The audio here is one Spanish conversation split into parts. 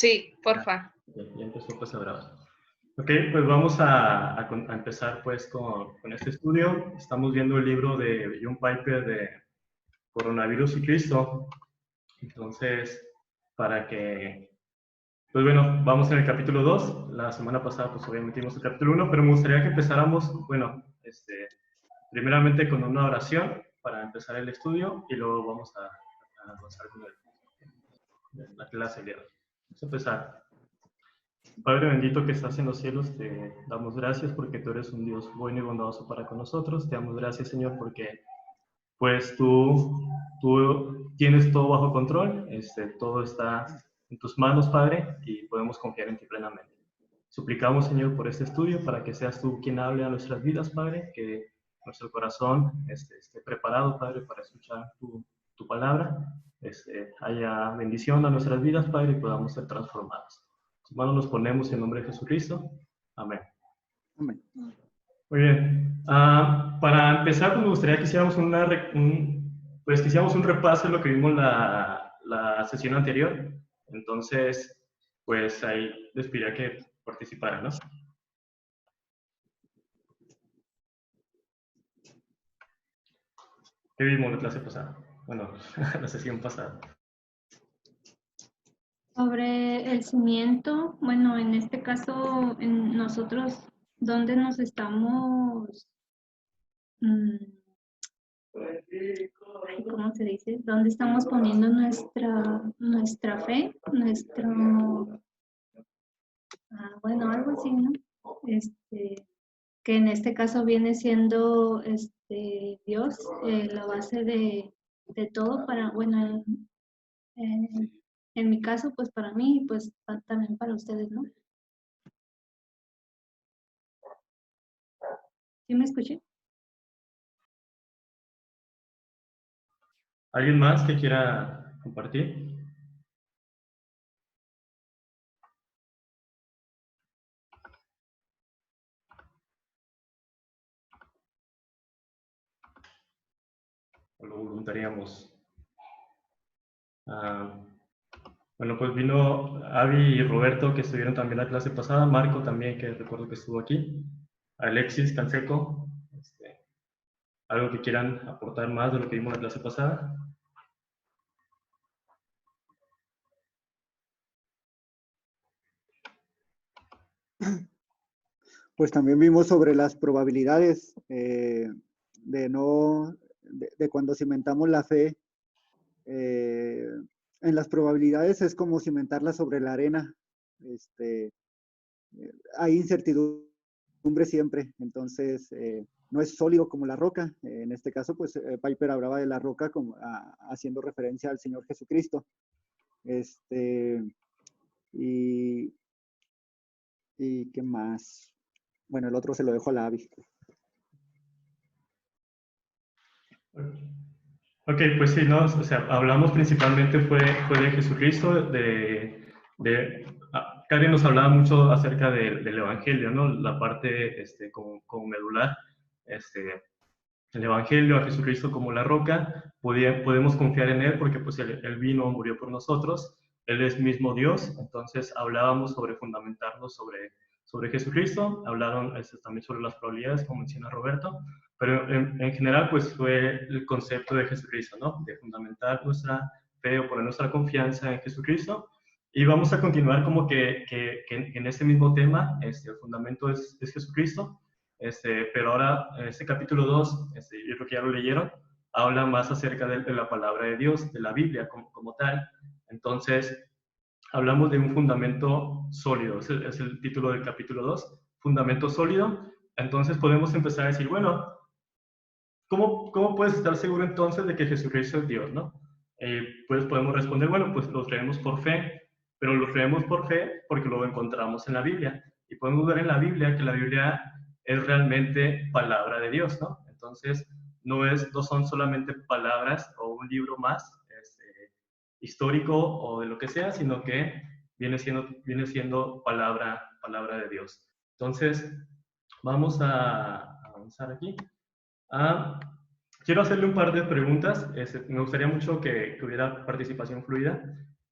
Sí, Ah, porfa. ya empezó pues a grabar. Ok, pues vamos a empezar pues con este estudio. Estamos viendo el libro de John Piper de Coronavirus y Cristo. Entonces, para que, pues bueno, vamos en el capítulo 2. La semana pasada pues obviamente vimos el capítulo 1, pero me gustaría que empezáramos, bueno, primeramente con una oración para empezar el estudio y luego vamos a avanzar con la clase de hoy. Vamos a empezar. Padre bendito que estás en los cielos, te damos gracias porque tú eres un Dios bueno y bondadoso para con nosotros. Te damos gracias, Señor, porque pues tú tienes todo bajo control, todo está en tus manos, Padre, y podemos confiar en ti plenamente. Suplicamos, Señor, por este estudio, para que seas tú quien hable a nuestras vidas, Padre, que nuestro corazón esté preparado, Padre, para escuchar tu palabra, haya bendición a nuestras vidas, Padre, y podamos ser transformados. En tus manos nos ponemos en nombre de Jesucristo. Amén. Amén. Muy bien. Para empezar, pues me gustaría que hiciéramos pues que hiciéramos un repaso de lo que vimos la sesión anterior. Entonces, pues ahí les pediría que participaran, ¿no? ¿Qué vimos la clase pasada? Bueno, la sesión pasada. Sobre el cimiento, bueno, en este caso, en nosotros, ¿dónde nos estamos, cómo se dice? ¿Dónde estamos poniendo nuestra fe? Bueno, algo así, ¿no? Que en este caso viene siendo Dios, la base de todo para, bueno, en mi caso, pues para mí, pues también para ustedes, ¿no? ¿Sí me escuché? ¿Alguien más que quiera compartir? ¿O lo voluntariamos? Bueno, pues vino Avi y Roberto, que estuvieron también la clase pasada, Marco también, que recuerdo que estuvo aquí, Alexis Canseco, algo que quieran aportar más de lo que vimos la clase pasada. Pues también vimos sobre las probabilidades de cuando cimentamos la fe. En las probabilidades es como cimentarla sobre la arena. Hay incertidumbre siempre, entonces no es sólido como la roca. En este caso, pues Piper hablaba de la roca como, haciendo referencia al Señor Jesucristo. Y ¿qué más? Bueno, el otro se lo dejo a la Avi. Ok, pues sí, ¿no? O sea, hablamos principalmente fue de Jesucristo, Karen nos hablaba mucho acerca del Evangelio, ¿no? La parte como medular, el Evangelio, a Jesucristo como la roca, podemos confiar en Él porque pues él vino, murió por nosotros, Él es mismo Dios, entonces hablábamos sobre fundamentarnos sobre Jesucristo, hablaron también sobre las probabilidades, como menciona Roberto, pero en general pues fue el concepto de Jesucristo, ¿no? De fundamentar nuestra fe o poner nuestra confianza en Jesucristo. Y vamos a continuar como que en este mismo tema, el fundamento es Jesucristo, pero ahora en este capítulo 2, yo creo que ya lo leyeron, habla más acerca de la palabra de Dios, de la Biblia como tal. Entonces, hablamos de un fundamento sólido, es el título del capítulo 2, fundamento sólido. Entonces podemos empezar a decir, bueno, ¿cómo puedes estar seguro entonces de que Jesucristo es Dios, no? Pues podemos responder, bueno, pues lo creemos por fe, pero lo creemos por fe porque lo encontramos en la Biblia. Y podemos ver en la Biblia que la Biblia es realmente palabra de Dios, ¿no? Entonces, no son solamente palabras o un libro más histórico o de lo que sea, sino que viene siendo palabra de Dios. Entonces, vamos a avanzar aquí. Quiero hacerle un par de preguntas. Me gustaría mucho que hubiera participación fluida.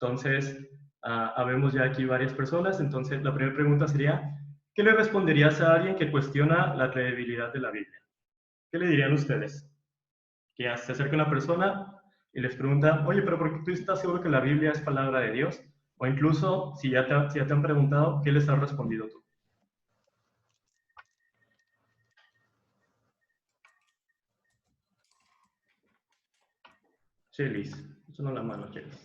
Entonces, Habemos ya aquí varias personas, entonces la primera pregunta sería, ¿qué le responderías a alguien que cuestiona la credibilidad de la Biblia? ¿Qué le dirían ustedes? Que se acerca una persona y les pregunta, oye, pero ¿por qué tú estás seguro que la Biblia es palabra de Dios? O incluso, si ya te han preguntado, ¿qué les has respondido tú? Chelis, eso no la mano, Chelis.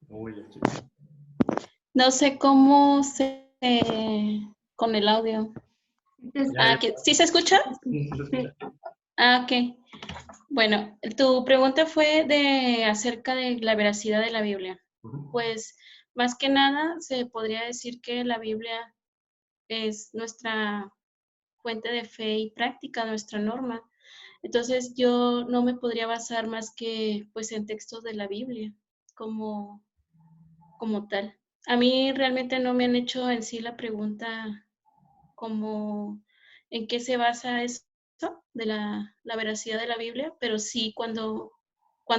Uy, el Chelis. No sé cómo se... con el audio. Ya, ¿Sí se escucha? sí, sí se escucha. Ok. Bueno, tu pregunta fue acerca de la veracidad de la Biblia. Pues, más que nada, se podría decir que la Biblia es nuestra fuente de fe y práctica, nuestra norma. Entonces, yo no me podría basar más que, pues, en textos de la Biblia como tal. A mí realmente no me han hecho en sí la pregunta como en qué se basa eso de la veracidad de la Biblia, pero sí cuando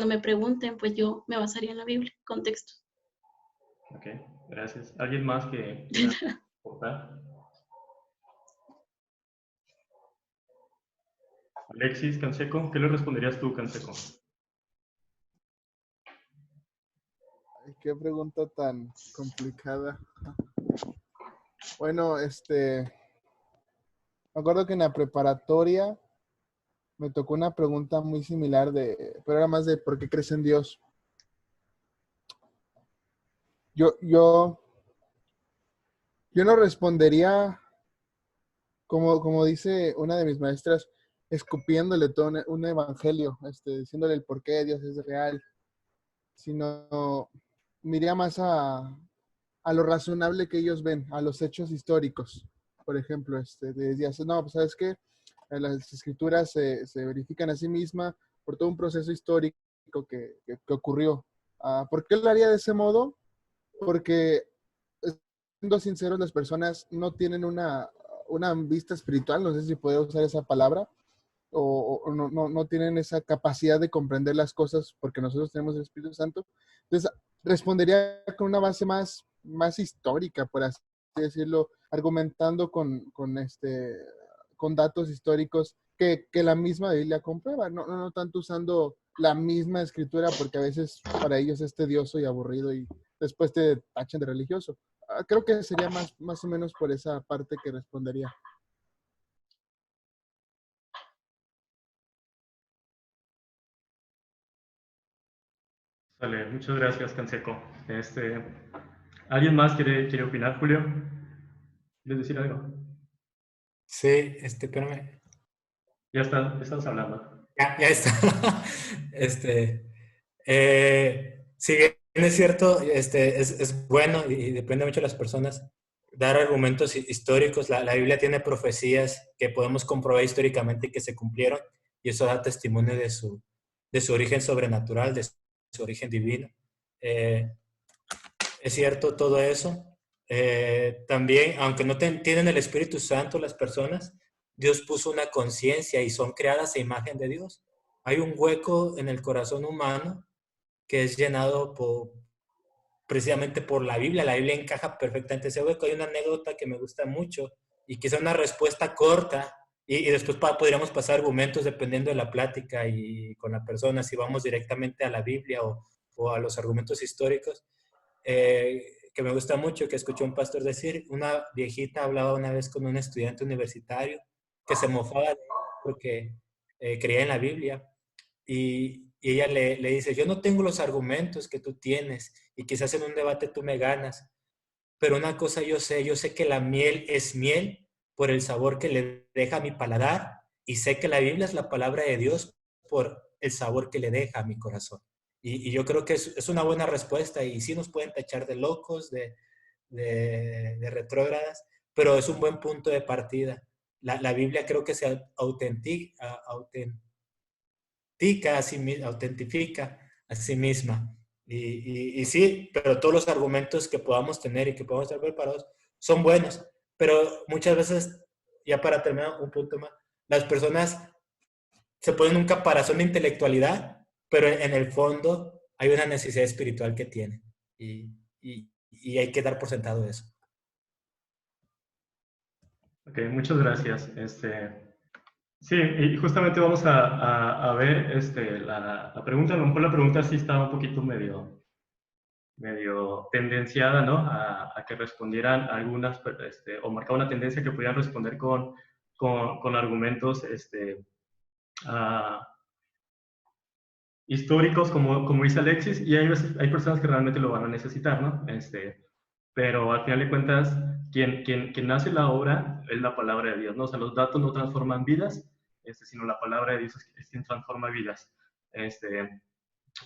me pregunten, pues yo me basaría en la Biblia, con textos. Ok, gracias. ¿Alguien más que quiera aportar? Alexis Canseco, ¿qué le responderías tú, Canseco? Ay, qué pregunta tan complicada. Bueno, me acuerdo que en la preparatoria me tocó una pregunta muy similar pero era más de ¿por qué crees en Dios? Yo no respondería como dice una de mis maestras, escupiéndole todo un evangelio, diciéndole el por qué Dios es real, sino miría más a lo razonable que ellos ven, a los hechos históricos. Por ejemplo, decías, no, pues sabes qué, las escrituras se verifican a sí mismas por todo un proceso histórico que ocurrió. ¿Por qué lo haría de ese modo? Porque, siendo sinceros, las personas no tienen una vista espiritual, no sé si puedo usar esa palabra, o no tienen esa capacidad de comprender las cosas porque nosotros tenemos el Espíritu Santo. Entonces, respondería con una base más histórica, por así decirlo, argumentando con datos históricos que la misma Biblia comprueba, no tanto usando la misma escritura porque a veces para ellos es tedioso y aburrido y después te tachan de religioso. Creo que sería más o menos por esa parte que respondería. Vale, muchas gracias, Canseco. ¿Alguien más quiere opinar, Julio? ¿Quieres decir algo? Sí, espérame. Ya estás hablando. Ya está. Si bien es cierto, es bueno y depende mucho de las personas dar argumentos históricos. La Biblia tiene profecías que podemos comprobar históricamente que se cumplieron y eso da testimonio de su origen sobrenatural, de su origen divino. Es cierto todo eso. También, aunque no tienen el Espíritu Santo las personas, Dios puso una conciencia y son creadas a imagen de Dios. Hay un hueco en el corazón humano que es llenado precisamente por la Biblia. La Biblia encaja perfectamente ese hueco. Hay una anécdota que me gusta mucho y quizá una respuesta corta y después podríamos pasar argumentos dependiendo de la plática y con la persona, si vamos directamente a la Biblia o a los argumentos históricos. Que me gusta mucho, que escuché un pastor decir, una viejita hablaba una vez con un estudiante universitario que se mofaba de él porque creía en la Biblia y ella le dice, yo no tengo los argumentos que tú tienes y quizás en un debate tú me ganas, pero una cosa yo sé que la miel es miel por el sabor que le deja a mi paladar y sé que la Biblia es la palabra de Dios por el sabor que le deja a mi corazón. Y yo creo que es una buena respuesta y sí nos pueden tachar de locos, de retrógradas, pero es un buen punto de partida. La Biblia creo que se autentifica a sí misma Y sí, pero todos los argumentos que podamos tener y que podamos estar preparados son buenos. Pero muchas veces, ya para terminar un punto más, las personas se ponen un caparazón de intelectualidad, pero en el fondo hay una necesidad espiritual que tienen. Y hay que dar por sentado eso. Ok, muchas gracias. Sí, y justamente vamos a ver la pregunta. A lo mejor la pregunta sí estaba un poquito medio tendenciada, ¿no? A que respondieran algunas, o marcaba una tendencia que pudieran responder con argumentos históricos, como dice Alexis, y hay personas que realmente lo van a necesitar, ¿no? Pero al final de cuentas, quien hace la obra es la palabra de Dios, ¿no? O sea, los datos no transforman vidas, sino la palabra de Dios es quien transforma vidas.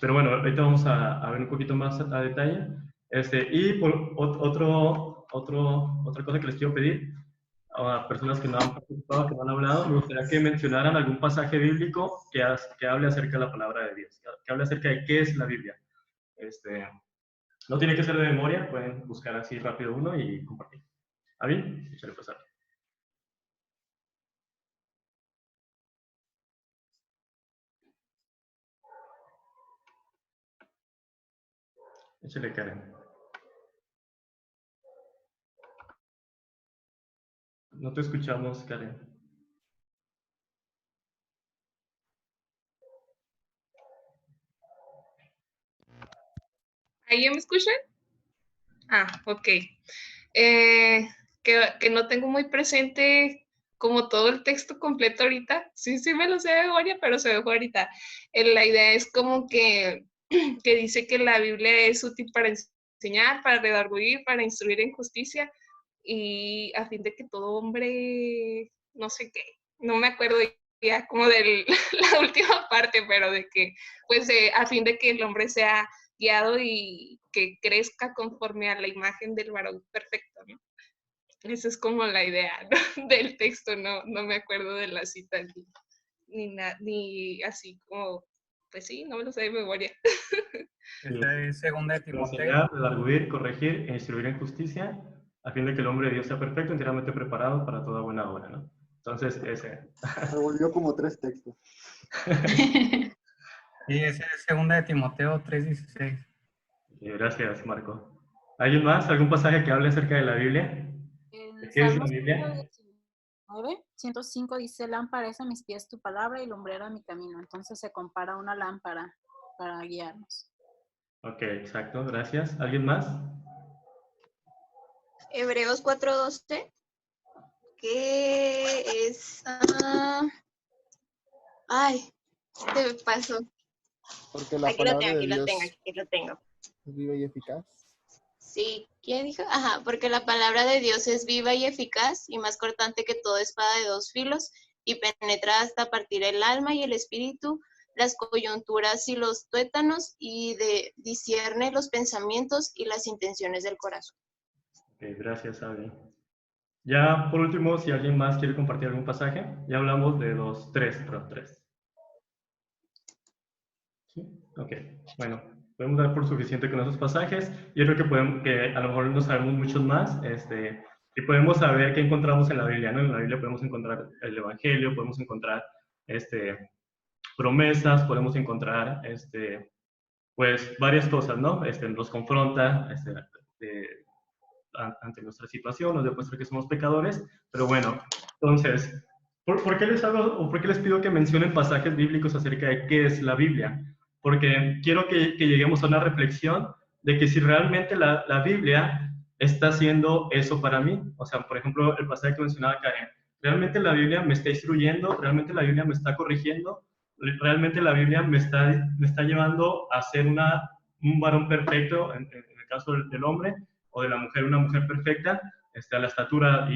Pero bueno, ahorita vamos a ver un poquito más a detalle. Y por otra cosa que les quiero pedir a personas que no han participado, que no han hablado, me gustaría que mencionaran algún pasaje bíblico que hable acerca de la palabra de Dios, que hable acerca de qué es la Biblia. No tiene que ser de memoria, pueden buscar así rápido uno y compartir. ¿Ah, bien? Échale pasar. Échale, Karen. No te escuchamos, Karen. ¿Ahí ya me escuchan? Ah, ok. Que no tengo muy presente como todo el texto completo ahorita. Sí, sí me lo sé de memoria, pero se me fue ahorita. La idea es como que dice que la Biblia es útil para enseñar, para redarguir, para instruir en justicia y a fin de que todo hombre, no sé qué, no me acuerdo ya como de la última parte, pero de que, pues, a fin de que el hombre sea guiado y que crezca conforme a la imagen del varón perfecto, ¿no? Esa es como la idea, ¿no? Del texto, no me acuerdo de la cita ni así como, pues sí, no me lo sé de memoria. Esta es segunda de Timoteo. Enseñar, redarguir, corregir e instruir en justicia, a fin de que el hombre de Dios sea perfecto, enteramente preparado para toda buena obra, ¿no? Entonces, ese. Se volvió como 3 textos. Y ese es segunda de Timoteo 3:16. Gracias, Marco. ¿Alguien más? ¿Algún pasaje que hable acerca de la Biblia? ¿De qué es la Biblia? 105 dice, lámpara es a mis pies tu palabra y lumbrera mi camino. Entonces se compara a una lámpara para guiarnos. Ok, exacto, gracias. ¿Alguien más? Hebreos 4:12, que es... se me pasó. Porque la Aquí lo palabra tengo, de Dios aquí lo tengo. es viva y eficaz. Sí, ¿quién dijo? Ajá, porque la palabra de Dios es viva y eficaz y más cortante que toda espada de 2 filos y penetra hasta partir el alma y el espíritu, las coyunturas y los tuétanos y discierne los pensamientos y las intenciones del corazón. Ok, gracias, Abby. Ya por último, si alguien más quiere compartir algún pasaje, ya hablamos de tres. ¿Sí? Ok, bueno, podemos dar por suficiente con esos pasajes. Yo creo que a lo mejor no sabemos muchos más, y podemos saber qué encontramos en la Biblia, ¿no? En la Biblia podemos encontrar el Evangelio, podemos encontrar promesas, podemos encontrar pues varias cosas, ¿no? Nos confronta ante nuestra situación, nos demuestra que somos pecadores, pero bueno, entonces, ¿por qué les hago o por qué les pido que mencionen pasajes bíblicos acerca de qué es la Biblia? Porque quiero que lleguemos a una reflexión de que si realmente la Biblia está haciendo eso para mí, o sea, por ejemplo, el pasaje que mencionaba Karen, ¿realmente la Biblia me está instruyendo? ¿Realmente la Biblia me está corrigiendo? ¿Realmente la Biblia me está llevando a ser un varón perfecto, en el caso del hombre, o de la mujer, una mujer perfecta, a la estatura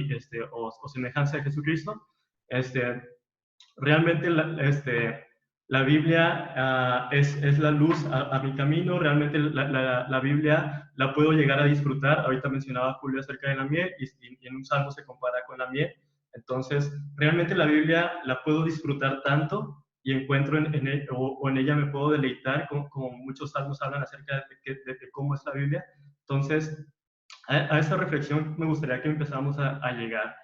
o semejanza de Jesucristo? Realmente la Biblia es la luz a mi camino, realmente la Biblia la puedo llegar a disfrutar. Ahorita mencionaba Julio acerca de la miel y en un salmo se compara con la miel. Entonces, realmente la Biblia la puedo disfrutar tanto y encuentro en ella me puedo deleitar, como muchos salmos hablan acerca de cómo es la Biblia. Entonces, a esa reflexión me gustaría que empezáramos a llegar.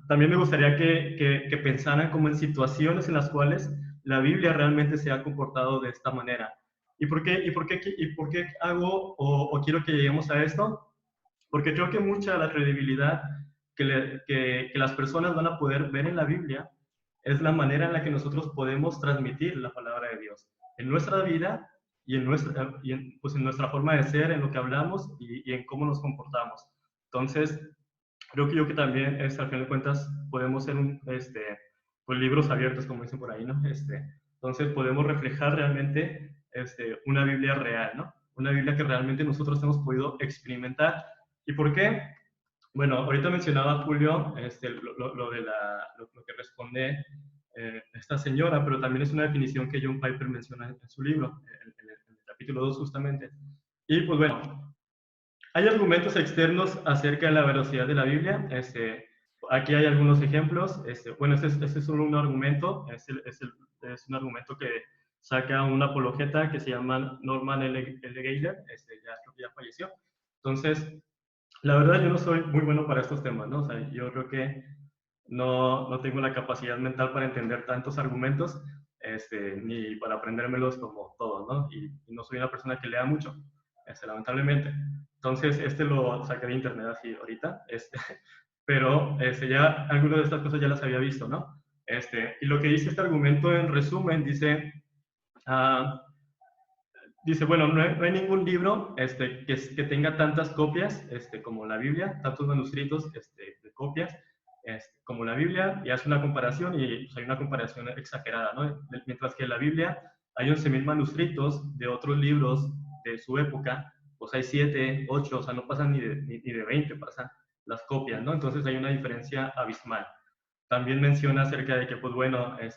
También me gustaría que pensaran como en situaciones en las cuales la Biblia realmente se ha comportado de esta manera. ¿Y por qué hago o quiero que lleguemos a esto? Porque creo que mucha de la credibilidad que las personas van a poder ver en la Biblia es la manera en la que nosotros podemos transmitir la palabra de Dios en nuestra vida y pues en nuestra forma de ser, en lo que hablamos y en cómo nos comportamos. Entonces, creo que también, al final de cuentas, podemos ser pues libros abiertos, como dicen por ahí, ¿no? Entonces, podemos reflejar realmente una Biblia real, ¿no? Una Biblia que realmente nosotros hemos podido experimentar. ¿Y por qué? Bueno, ahorita mencionaba Julio lo que responde esta señora, pero también es una definición que John Piper menciona en su libro, en el capítulo 2 justamente. Y pues bueno, hay argumentos externos acerca de la veracidad de la Biblia. Aquí hay algunos ejemplos. Bueno, este es solo un argumento. Es un argumento que saca un apologeta que se llama Norman L. Geiger. Creo que ya falleció. Entonces, la verdad yo no soy muy bueno para estos temas, ¿no? O sea, yo creo que no tengo la capacidad mental para entender tantos argumentos, ni para aprendérmelos como todos, ¿no? Y no soy una persona que lea mucho, lamentablemente. Entonces, lo saqué de internet así ahorita, pero ya algunas de estas cosas ya las había visto, ¿no? Y lo que dice este argumento en resumen, dice, bueno, no hay ningún libro que tenga tantas copias como la Biblia, tantos manuscritos de copias como la Biblia, y hace una comparación, y pues, hay una comparación exagerada, ¿no? Mientras que en la Biblia hay 11.000 manuscritos de otros libros de su época, pues hay 7, 8, o sea, no pasan ni de 20, pasan las copias, ¿no? Entonces hay una diferencia abismal. También menciona acerca de que, pues bueno, hay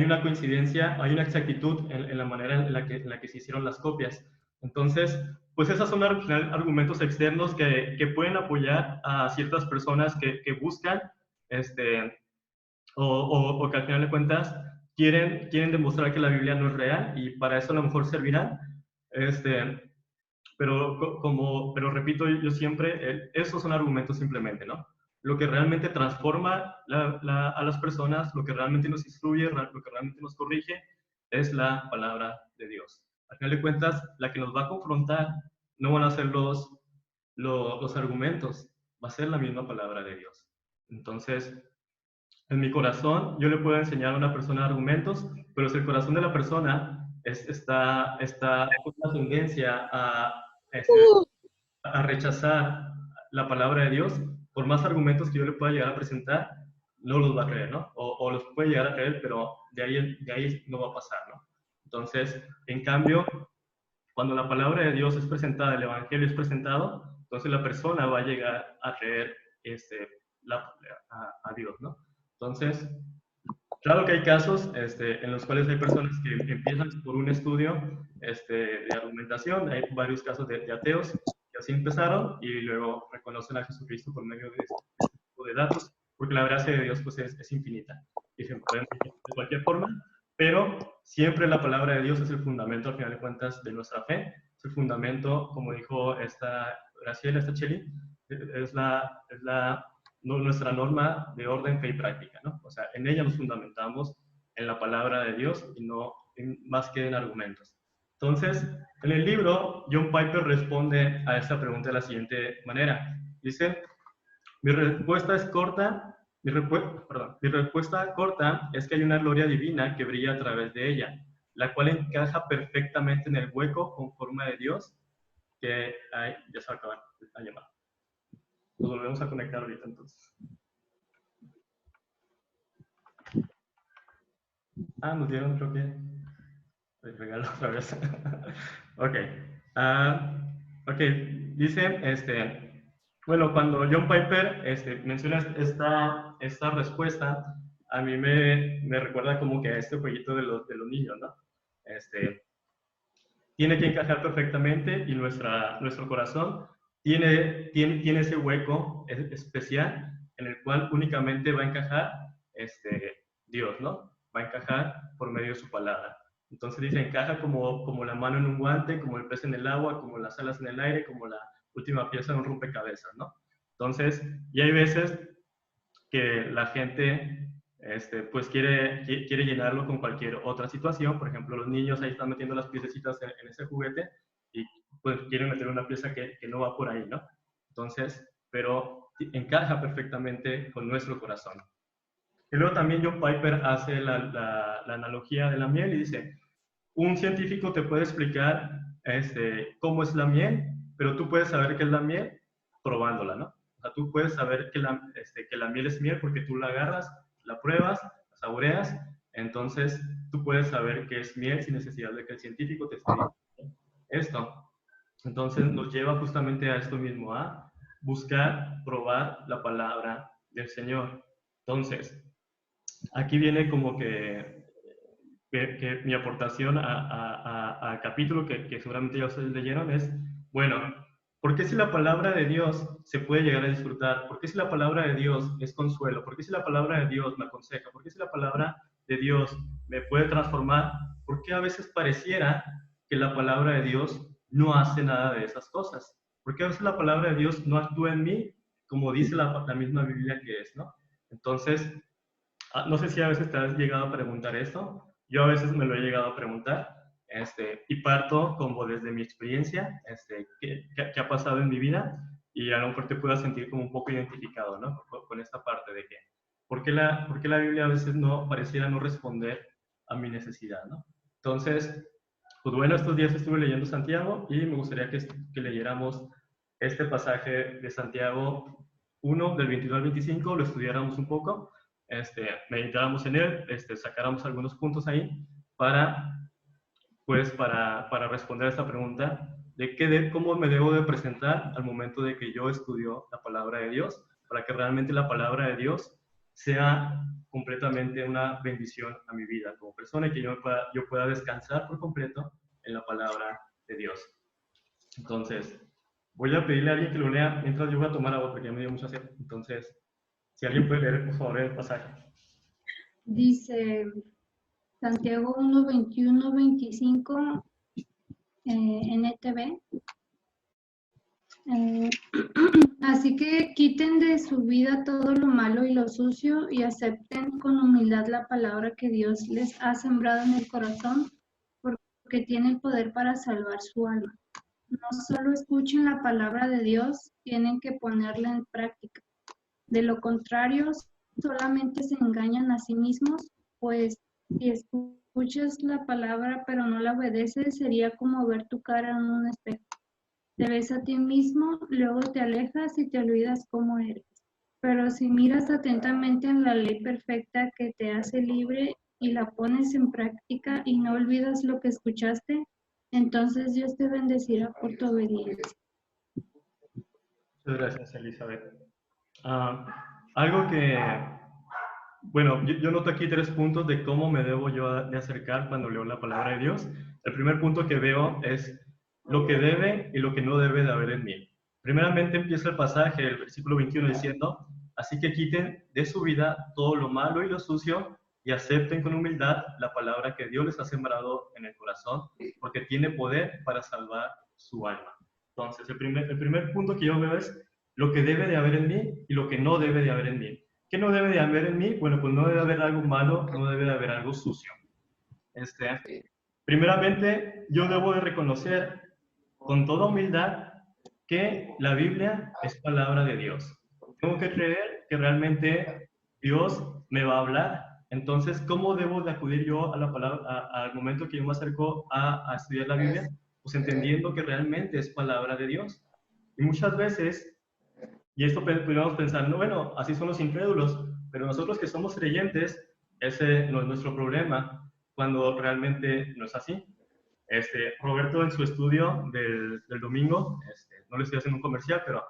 una coincidencia, hay una exactitud en la manera en la que se hicieron las copias. Entonces, pues esos son al final argumentos externos que pueden apoyar a ciertas personas que buscan, o que al final de cuentas quieren demostrar que la Biblia no es real, y para eso a lo mejor servirán. Pero repito, yo siempre, esos son argumentos simplemente, ¿no? Lo que realmente transforma a las personas, lo que realmente nos instruye, lo que realmente nos corrige, es la palabra de Dios. Al final de cuentas, la que nos va a confrontar no van a ser los argumentos, va a ser la misma palabra de Dios. Entonces, en mi corazón, yo le puedo enseñar a una persona argumentos, pero si el corazón de la persona está con una tendencia a rechazar la palabra de Dios, por más argumentos que yo le pueda llegar a presentar, no los va a creer, ¿no? O los puede llegar a creer, pero de ahí no va a pasar, ¿no? Entonces, en cambio, cuando la palabra de Dios es presentada, el Evangelio es presentado, entonces la persona va a llegar a creer a Dios, ¿no? Entonces, claro que hay casos en los cuales hay personas que empiezan por un estudio de argumentación. Hay varios casos de ateos que así empezaron y luego reconocen a Jesucristo por medio de este tipo de datos, porque la gracia de Dios pues, es infinita y se puede de cualquier forma, pero siempre la palabra de Dios es el fundamento, al final de cuentas, de nuestra fe. Es el fundamento, como dijo Graciela, Cheli, es nuestra norma de orden, fe y práctica, ¿no? O sea, en ella nos fundamentamos en la palabra de Dios y no más que en argumentos. Entonces, en el libro, John Piper responde a esta pregunta de la siguiente manera. Dice, mi respuesta corta es que hay una gloria divina que brilla a través de ella, la cual encaja perfectamente en el hueco con forma de Dios que hay. Ya se acaba la llamada. Nos volvemos a conectar ahorita entonces. Nos dieron, creo que el regalo otra vez. Ok. Ok, dice, bueno, cuando John Piper menciona esta respuesta, a mí me recuerda como que a este jueguito de los niños, ¿no? Tiene que encajar perfectamente y nuestro corazón tiene ese hueco especial en el cual únicamente va a encajar Dios, ¿no? Va a encajar por medio de su palabra. Entonces dice, encaja como la mano en un guante, como el pez en el agua, como las alas en el aire, como la última pieza de un rompecabezas, ¿no? Entonces, y hay veces que la gente pues quiere llenarlo con cualquier otra situación. Por ejemplo, los niños ahí están metiendo las piececitas en ese juguete y pues quieren meter una pieza que no va por ahí, ¿no? Entonces, pero encaja perfectamente con nuestro corazón. Y luego también John Piper hace la analogía de la miel y dice, un científico te puede explicar cómo es la miel, pero tú puedes saber qué es la miel probándola, ¿no? O sea, tú puedes saber que la miel es miel porque tú la agarras, la pruebas, la saboreas, entonces tú puedes saber que es miel sin necesidad de que el científico te esté diciendo esto. Entonces nos lleva justamente a esto mismo, a buscar, probar la palabra del Señor. Entonces, aquí viene como que mi aportación al capítulo que seguramente ya ustedes leyeron es, bueno, ¿por qué si la palabra de Dios se puede llegar a disfrutar? ¿Por qué si la palabra de Dios es consuelo? ¿Por qué si la palabra de Dios me aconseja? ¿Por qué si la palabra de Dios me puede transformar? ¿Por qué a veces pareciera que la palabra de Dios no hace nada de esas cosas? ¿Por qué a veces la palabra de Dios no actúa en mí como dice la misma Biblia que es, ¿no? Entonces, no sé si a veces te has llegado a preguntar esto. Yo a veces me lo he llegado a preguntar y parto como desde mi experiencia, qué ha pasado en mi vida y a lo mejor te puedas sentir como un poco identificado, ¿no? Con esta parte de que, ¿por qué la Biblia a veces no pareciera no responder a mi necesidad, ¿no? Entonces, pues bueno, estos días estuve leyendo Santiago y me gustaría que leyéramos este pasaje de Santiago 1, del 22 al 25, lo estudiáramos un poco, meditáramos en él, sacáramos algunos puntos ahí para responder a esta pregunta de cómo me debo de presentar al momento de que yo estudio la palabra de Dios, para que realmente la palabra de Dios sea completamente una bendición a mi vida como persona y que yo pueda descansar por completo en la palabra de Dios. Entonces, voy a pedirle a alguien que lo lea mientras yo voy a tomar agua porque ya me dio mucha sed. Entonces, si alguien puede leer, por favor, el pasaje. Dice Santiago 1, 21, 25, NTV. Así que quiten de su vida todo lo malo y lo sucio y acepten con humildad la palabra que Dios les ha sembrado en el corazón, porque tiene el poder para salvar su alma. No solo escuchen la palabra de Dios, tienen que ponerla en práctica. De lo contrario, solamente se engañan a sí mismos, pues si escuchas la palabra pero no la obedeces, sería como ver tu cara en un espejo. Te ves a ti mismo, luego te alejas y te olvidas cómo eres. Pero si miras atentamente en la ley perfecta que te hace libre y la pones en práctica y no olvidas lo que escuchaste, entonces Dios te bendecirá por tu obediencia. Muchas gracias, Elizabeth. Algo que, bueno, yo noto aquí 3 puntos de cómo me debo yo de acercar cuando leo la palabra de Dios. El primer punto que veo es lo que debe y lo que no debe de haber en mí. Primeramente empieza el pasaje, el versículo 21, diciendo, así que quiten de su vida todo lo malo y lo sucio y acepten con humildad la palabra que Dios les ha sembrado en el corazón, porque tiene poder para salvar su alma. Entonces, el primer punto que yo veo es lo que debe de haber en mí y lo que no debe de haber en mí. ¿Qué no debe de haber en mí? Bueno, pues no debe haber algo malo, no debe de haber algo sucio. Primeramente, yo debo de reconocer con toda humildad que la Biblia es palabra de Dios. Tengo que creer que realmente Dios me va a hablar. Entonces, ¿cómo debo de acudir yo a la palabra, al momento que yo me acerco a estudiar la Biblia? Pues entendiendo que realmente es palabra de Dios. Y muchas veces, y esto podríamos pensar, no, bueno, así son los incrédulos, pero nosotros que somos creyentes, ese no es nuestro problema, cuando realmente no es así. Roberto en su estudio del domingo, no le estoy haciendo un comercial, pero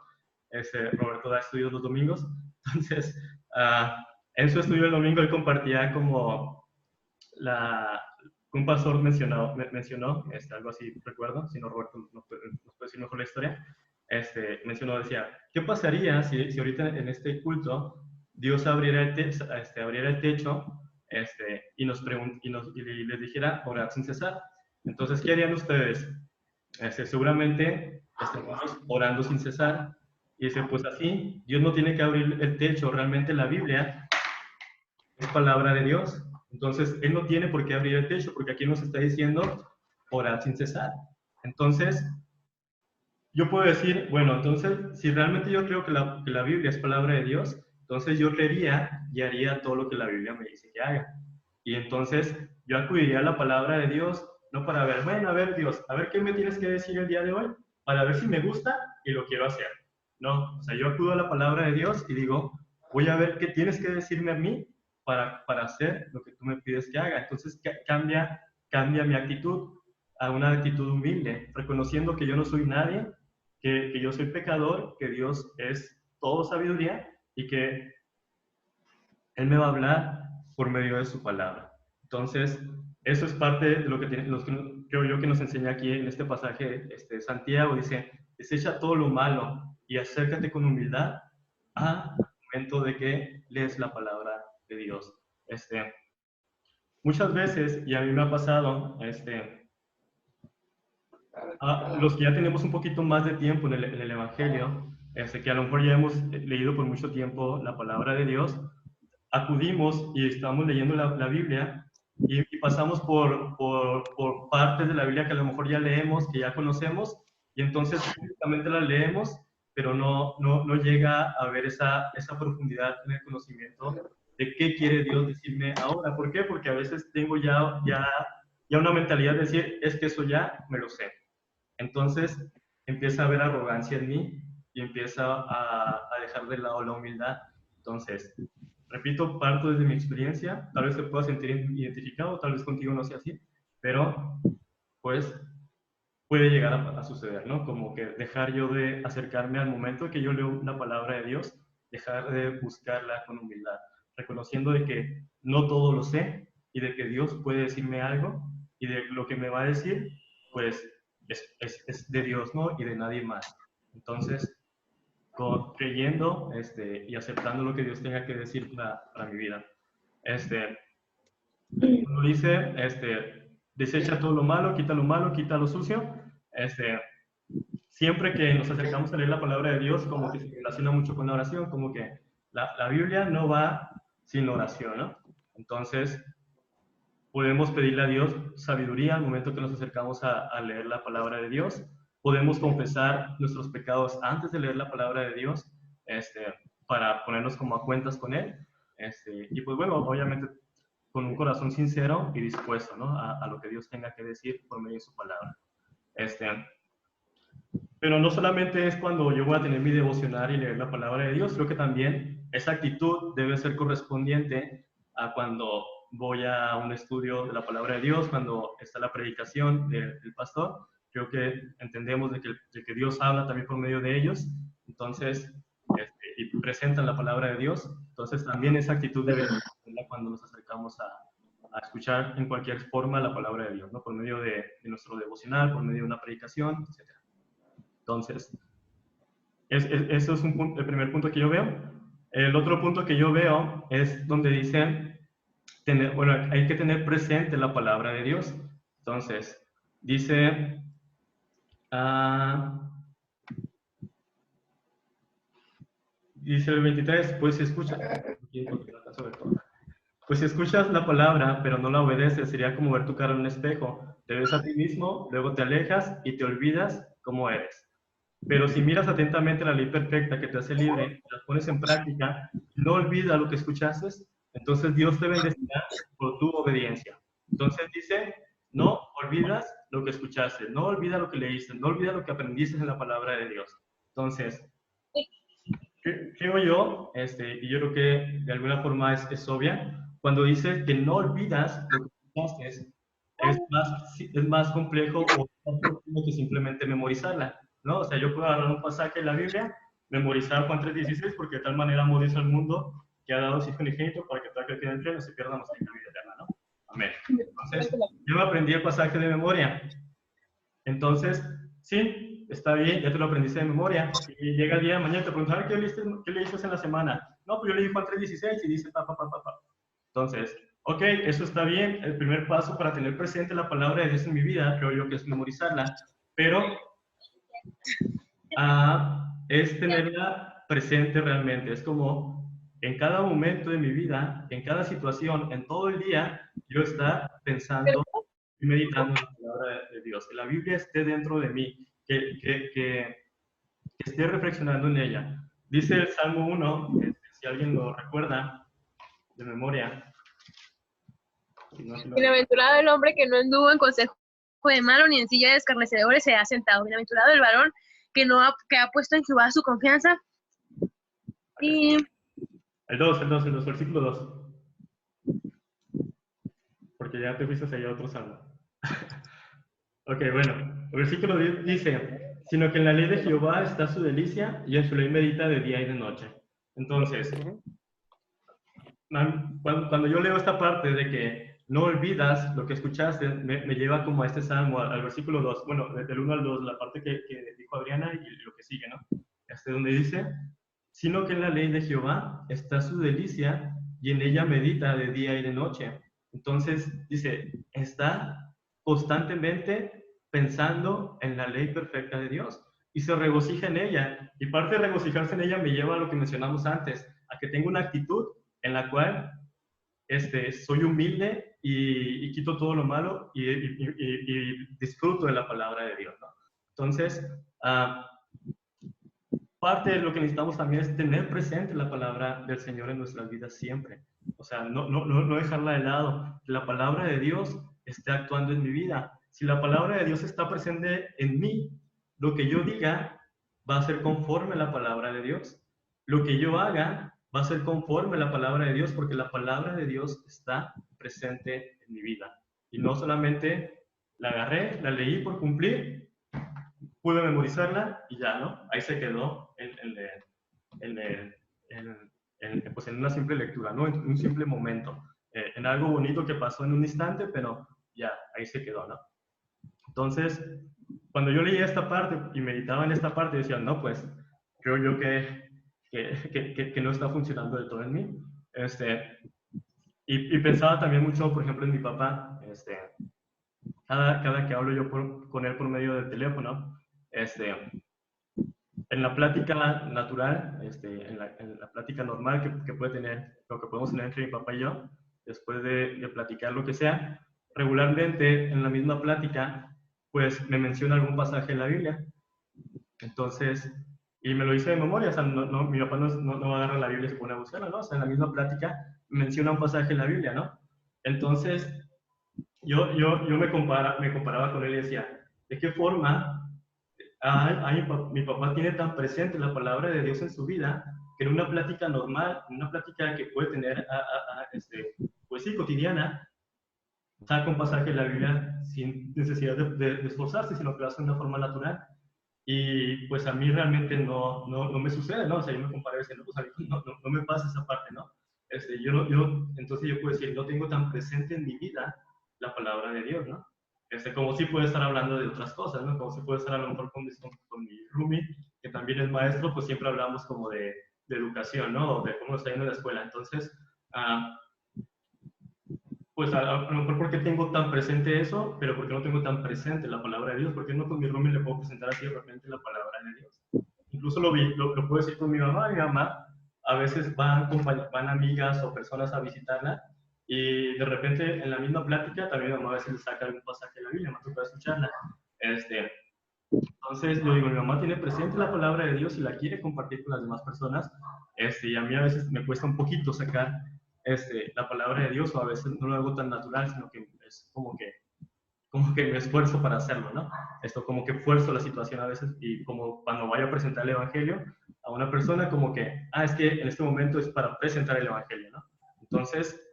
Roberto da estudios los domingos, entonces en su estudio del domingo él compartía como un pastor mencionó algo así, recuerdo, si no Roberto nos puede decir mejor la historia, mencionó, decía, ¿qué pasaría si ahorita en este culto Dios abriera el techo y les dijera orar sin cesar? Entonces, ¿qué harían ustedes? Seguramente estamos orando sin cesar. Y dice, pues así, Dios no tiene que abrir el techo. Realmente la Biblia es palabra de Dios. Entonces, Él no tiene por qué abrir el techo, porque aquí nos está diciendo orar sin cesar. Entonces, yo puedo decir, bueno, entonces, si realmente yo creo que la Biblia es palabra de Dios, entonces yo creería y haría todo lo que la Biblia me dice que haga. Y entonces, yo acudiría a la palabra de Dios, no para ver, bueno, a ver, Dios, a ver qué me tienes que decir el día de hoy, para ver si me gusta y lo quiero hacer. No, o sea, yo acudo a la palabra de Dios y digo, voy a ver qué tienes que decirme a mí para hacer lo que tú me pides que haga. Entonces, cambia mi actitud a una actitud humilde, reconociendo que yo no soy nadie, que yo soy pecador, que Dios es todo sabiduría y que Él me va a hablar por medio de su palabra. Entonces, eso es parte de lo que creo yo que nos enseña aquí en este pasaje. Santiago dice, desecha todo lo malo y acércate con humildad al momento de que lees la palabra de Dios. Muchas veces, y a mí me ha pasado, los que ya tenemos un poquito más de tiempo en el Evangelio, que a lo mejor ya hemos leído por mucho tiempo la palabra de Dios, acudimos y estamos leyendo la Biblia y pasamos por partes de la Biblia que a lo mejor ya leemos, que ya conocemos, y entonces justamente la leemos, pero no llega a ver esa profundidad en el conocimiento de qué quiere Dios decirme ahora. ¿Por qué? Porque a veces tengo ya una mentalidad de decir, es que eso ya me lo sé. Entonces empieza a haber arrogancia en mí y empieza a dejar de lado la humildad. Entonces, repito, parto desde mi experiencia, tal vez te puedas sentir identificado, tal vez contigo no sea así, pero pues puede llegar a suceder, ¿no? Como que dejar yo de acercarme al momento que yo leo la palabra de Dios, dejar de buscarla con humildad, reconociendo de que no todo lo sé y de que Dios puede decirme algo y de lo que me va a decir, pues es de Dios, ¿no? Y de nadie más. Entonces, creyendo y aceptando lo que Dios tenga que decir para mi vida. Cuando dice, desecha todo lo malo, quita lo sucio, siempre que nos acercamos a leer la palabra de Dios, como que se relaciona mucho con la oración, como que la Biblia no va sin oración, ¿no? Entonces, podemos pedirle a Dios sabiduría al momento que nos acercamos a leer la palabra de Dios. Podemos confesar nuestros pecados antes de leer la palabra de Dios, para ponernos como a cuentas con Él. Y pues bueno, obviamente con un corazón sincero y dispuesto, ¿no? a lo que Dios tenga que decir por medio de su palabra. Pero no solamente es cuando yo voy a tener mi devocional y leer la palabra de Dios, creo que también esa actitud debe ser correspondiente a cuando voy a un estudio de la palabra de Dios, cuando está la predicación del pastor. Creo que entendemos de que Dios habla también por medio de ellos, entonces, y presentan la palabra de Dios. Entonces también esa actitud debe tenerla cuando nos acercamos a escuchar en cualquier forma la palabra de Dios, ¿no? Por medio de nuestro devocional, por medio de una predicación, etc. Entonces, eso es el primer punto que yo veo. El otro punto que yo veo es donde dice, hay que tener presente la palabra de Dios. Entonces, dice, dice el 23, pues si escuchas la palabra, pero no la obedeces, sería como ver tu cara en un espejo. Te ves a ti mismo, luego te alejas y te olvidas cómo eres. Pero si miras atentamente la ley perfecta que te hace libre, la pones en práctica, no olvidas lo que escuchaste, entonces Dios te bendecirá por tu obediencia. Entonces dice, no olvidas lo que escuchaste, no olvidas lo que leíste, no olvidas lo que aprendiste en la palabra de Dios. Entonces, creo yo, y yo creo que de alguna forma es obvia, cuando dice que no olvidas lo que escuchaste, es más complejo o más profundo que simplemente memorizarla, ¿no? O sea, yo puedo agarrar un pasaje de la Biblia, memorizar Juan 3:16, porque de tal manera amó Dios al mundo que ha dado su Hijo unigénito para que todo aquel que entre no se pierda, mas tenga vida eterna, ¿no? Amén. Entonces, yo me aprendí el pasaje de memoria. Entonces, sí, está bien, ya te lo aprendiste de memoria, y llega el día de mañana y te preguntan, ¿qué leíste en la semana? No, pues yo leí Juan 3:16 y dice pa. Entonces, ok, eso está bien. El primer paso para tener presente la palabra de Dios en mi vida, creo yo que es memorizarla, pero es tenerla presente realmente. Es como en cada momento de mi vida, en cada situación, en todo el día, yo estar pensando y meditando en la palabra de Dios. Que la Biblia esté dentro de mí, que esté reflexionando en ella. Dice el Salmo 1, si alguien lo recuerda de memoria. Bienaventurado el hombre que no anduvo en consejo de malo, ni en silla de escarnecedores se ha sentado. Bienaventurado el varón que ha puesto en Jehová su confianza. Y el versículo 2. Porque ya te fuiste allá otro salmo. Ok, bueno. El versículo 10 dice, sino que en la ley de Jehová está su delicia, y en su ley medita de día y de noche. Entonces, cuando yo leo esta parte de que no olvidas lo que escuchaste, me lleva como a este salmo, al versículo 2, bueno, del 1 al 2, la parte que dijo Adriana y lo que sigue, ¿no? Donde dice, sino que en la ley de Jehová está su delicia, y en ella medita de día y de noche. Entonces, dice, está constantemente pensando en la ley perfecta de Dios, y se regocija en ella, y parte de regocijarse en ella me lleva a lo que mencionamos antes, a que tengo una actitud en la cual soy humilde y quito todo lo malo y disfruto de la palabra de Dios, ¿no? Entonces, parte de lo que necesitamos también es tener presente la palabra del Señor en nuestras vidas siempre. O sea, no dejarla de lado, que la palabra de Dios esté actuando en mi vida. Si la palabra de Dios está presente en mí, lo que yo diga va a ser conforme a la palabra de Dios. Lo que yo haga va a ser conforme a la palabra de Dios, porque la palabra de Dios está presente en mi vida. Y no solamente la agarré, la leí por cumplir, pude memorizarla y ya, ¿no? Ahí se quedó pues en una simple lectura, ¿no? En un simple momento, en algo bonito que pasó en un instante, pero ya, ahí se quedó, ¿no? Entonces, cuando yo leía esta parte y meditaba en esta parte, decía, no, pues, creo yo que no está funcionando del todo en mí. Y pensaba también mucho, por ejemplo, en mi papá, cada que hablo yo con él por medio del teléfono, en la plática natural, en la plática normal que puede tener, lo que podemos tener entre mi papá y yo, después de platicar lo que sea, regularmente en la misma plática, pues me menciona algún pasaje de la Biblia. Entonces, y me lo hice de memoria, o sea, mi papá no agarra la Biblia y se pone a buscarla, ¿no? O sea, en la misma plática menciona un pasaje de la Biblia, ¿no? Entonces, yo me comparaba con él y decía, ¿de qué forma mi papá tiene tan presente la palabra de Dios en su vida que en una plática normal, una plática que puede tener, pues sí, cotidiana, saca un pasaje de la Biblia sin necesidad de esforzarse, sino que lo hace de una forma natural? Y pues a mí realmente no me sucede, ¿no? O sea, yo me comparo y digo, no, pues a mí no me pasa esa parte, ¿no? Entonces yo puedo decir, no tengo tan presente en mi vida la palabra de Dios, ¿no? Como si puede estar hablando de otras cosas, ¿no? Como si puede estar a lo mejor con mi roomie, que también es maestro, pues siempre hablamos como de educación, ¿no? O de cómo está yendo la escuela. Entonces, pues a lo mejor porque tengo tan presente eso, pero porque no tengo tan presente la palabra de Dios, porque no con mi roomie le puedo presentar así de repente la palabra de Dios. Incluso lo puedo decir con mi mamá a veces van amigas o personas a visitarla, y de repente en la misma plática también mi mamá a veces le saca algún pasaje de la Biblia, me toca escucharla. Entonces yo digo, mi mamá tiene presente la palabra de Dios y la quiere compartir con las demás personas, y a mí a veces me cuesta un poquito sacar la palabra de Dios, o a veces no lo hago tan natural, sino que es como que me esfuerzo para hacerlo, ¿no? Como que esfuerzo la situación a veces, y como cuando vaya a presentar el Evangelio a una persona, como que, es que en este momento es para presentar el Evangelio, ¿no? Entonces,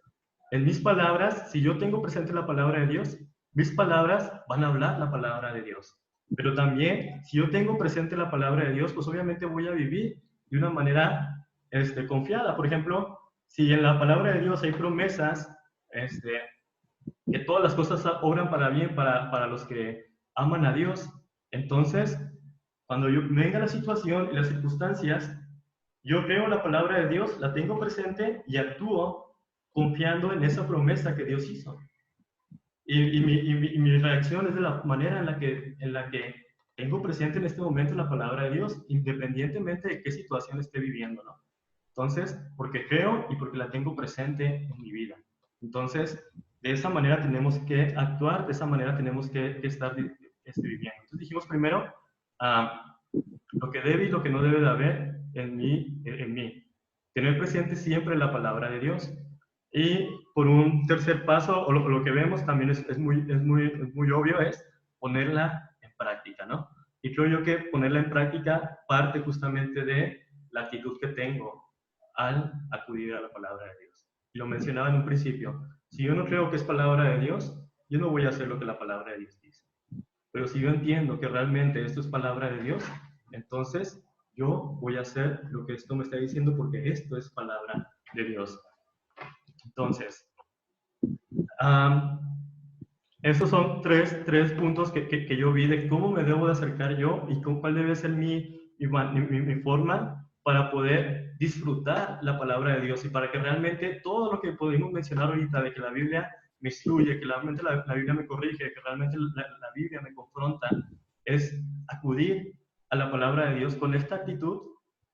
en mis palabras, si yo tengo presente la palabra de Dios, mis palabras van a hablar la palabra de Dios. Pero también, si yo tengo presente la palabra de Dios, pues obviamente voy a vivir de una manera confiada. Por ejemplo, si en la palabra de Dios hay promesas, que todas las cosas obran para bien para los que aman a Dios, entonces Cuando venga la situación y las circunstancias, yo creo la palabra de Dios, la tengo presente y actúo confiando en esa promesa que Dios hizo. Y mi reacción es de la manera en la que tengo presente en este momento la palabra de Dios, independientemente de qué situación esté viviendo, ¿no? Entonces, porque creo y porque la tengo presente en mi vida. Entonces, de esa manera tenemos que actuar, de esa manera tenemos que estar viviendo. Entonces dijimos primero lo que debe y lo que no debe de haber en mí. Tener presente siempre la palabra de Dios. Y por un tercer paso, o lo que vemos también es muy obvio, es ponerla en práctica, ¿no? Y creo yo que ponerla en práctica parte justamente de la actitud que tengo al acudir a la palabra de Dios. Y lo mencionaba en un principio, si yo no creo que es palabra de Dios, yo no voy a hacer lo que la palabra de Dios dice. Pero si yo entiendo que realmente esto es palabra de Dios, entonces yo voy a hacer lo que esto me está diciendo porque esto es palabra de Dios. Entonces, esos son tres puntos que yo vi de cómo me debo de acercar yo y cuál debe ser mi forma para poder disfrutar la palabra de Dios y para que realmente todo lo que pudimos mencionar ahorita de que la Biblia me instruye, que realmente la Biblia me corrige, que realmente la Biblia me confronta, es acudir a la palabra de Dios con esta actitud,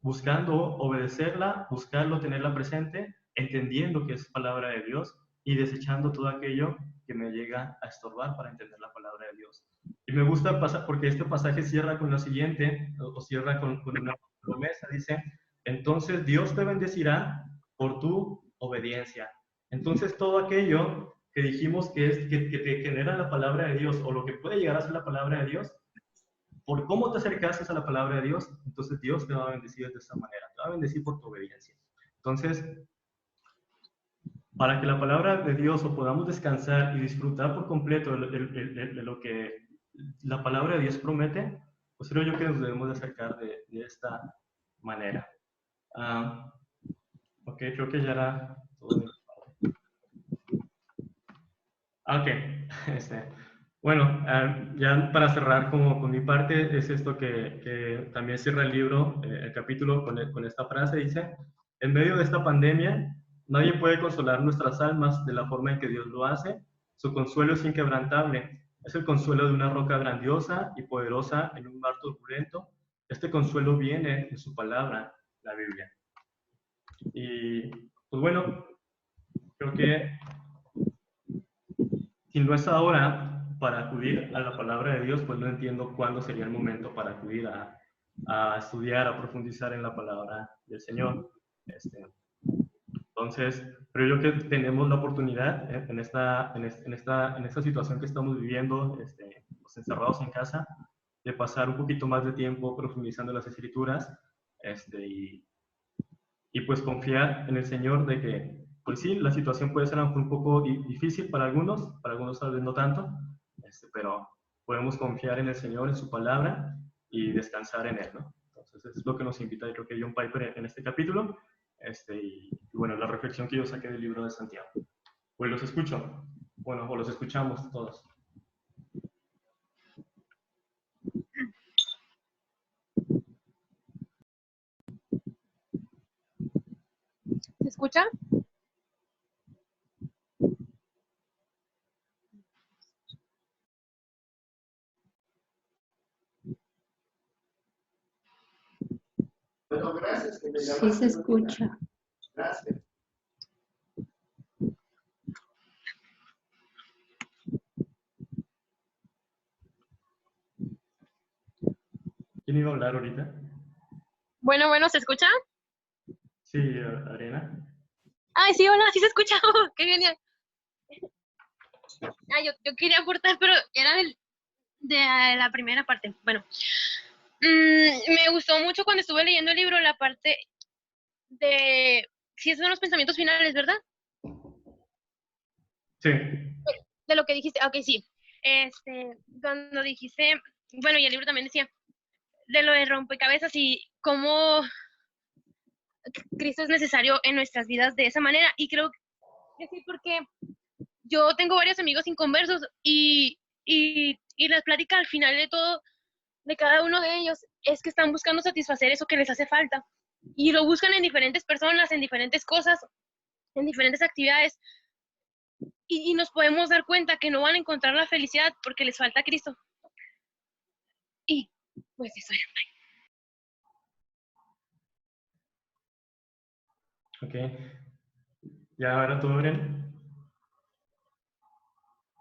buscando obedecerla, buscarlo, tenerla presente, entendiendo que es palabra de Dios y desechando todo aquello que me llega a estorbar para entender la palabra de Dios. Y me gusta pasar porque este pasaje cierra con lo siguiente, o cierra con una promesa, dice, entonces Dios te bendecirá por tu obediencia. Entonces todo aquello que dijimos que te genera la palabra de Dios, o lo que puede llegar a ser la palabra de Dios, por cómo te acercaste a la palabra de Dios, entonces Dios te va a bendecir de esta manera, te va a bendecir por tu obediencia. Entonces, para que la palabra de Dios o podamos descansar y disfrutar por completo de lo que la palabra de Dios promete, pues creo yo que nos debemos de acercar de esta manera. Ok, creo que ya era todo de mi parte. Ok, bueno, ya para cerrar con mi parte, es esto que también cierra el libro, el capítulo con esta frase, dice, en medio de esta pandemia, nadie puede consolar nuestras almas de la forma en que Dios lo hace. Su consuelo es inquebrantable. Es el consuelo de una roca grandiosa y poderosa en un mar turbulento. Este consuelo viene de su palabra, la Biblia. Y, pues bueno, creo que si no es ahora para acudir a la palabra de Dios, pues no entiendo cuándo sería el momento para acudir a estudiar, a profundizar en la palabra del Señor. Entonces, creo yo que tenemos la oportunidad en esta situación que estamos viviendo, pues encerrados en casa, de pasar un poquito más de tiempo profundizando en las Escrituras, y pues confiar en el Señor de que, pues sí, la situación puede ser un poco difícil para algunos tal vez no tanto, pero podemos confiar en el Señor, en su palabra y descansar en Él, ¿no? Entonces, es lo que nos invita, yo creo que John Piper en este capítulo. Y bueno, la reflexión que yo saqué del libro de Santiago. Pues los escucho. Bueno, o los escuchamos todos. ¿Se escucha? Bueno, gracias. Sí se escucha. Gracias. ¿Quién iba a hablar ahorita? Bueno, ¿se escucha? Sí, Arena. Ay, sí, hola, sí se escucha. Qué genial. Yo quería aportar, pero era de la primera parte. Bueno, me gustó mucho cuando estuve leyendo el libro la parte de si esos son los pensamientos finales, ¿verdad? Sí. De lo que dijiste, ok, sí. Cuando dijiste, bueno, y el libro también decía, de lo de rompecabezas y cómo Cristo es necesario en nuestras vidas de esa manera. Y creo que sí, porque yo tengo varios amigos inconversos y las pláticas al final de todo de cada uno de ellos es que están buscando satisfacer eso que les hace falta. Y lo buscan en diferentes personas, en diferentes cosas, en diferentes actividades. Y nos podemos dar cuenta que no van a encontrar la felicidad porque les falta Cristo. Y pues eso era. Ok. ¿Ya ahora todo bien?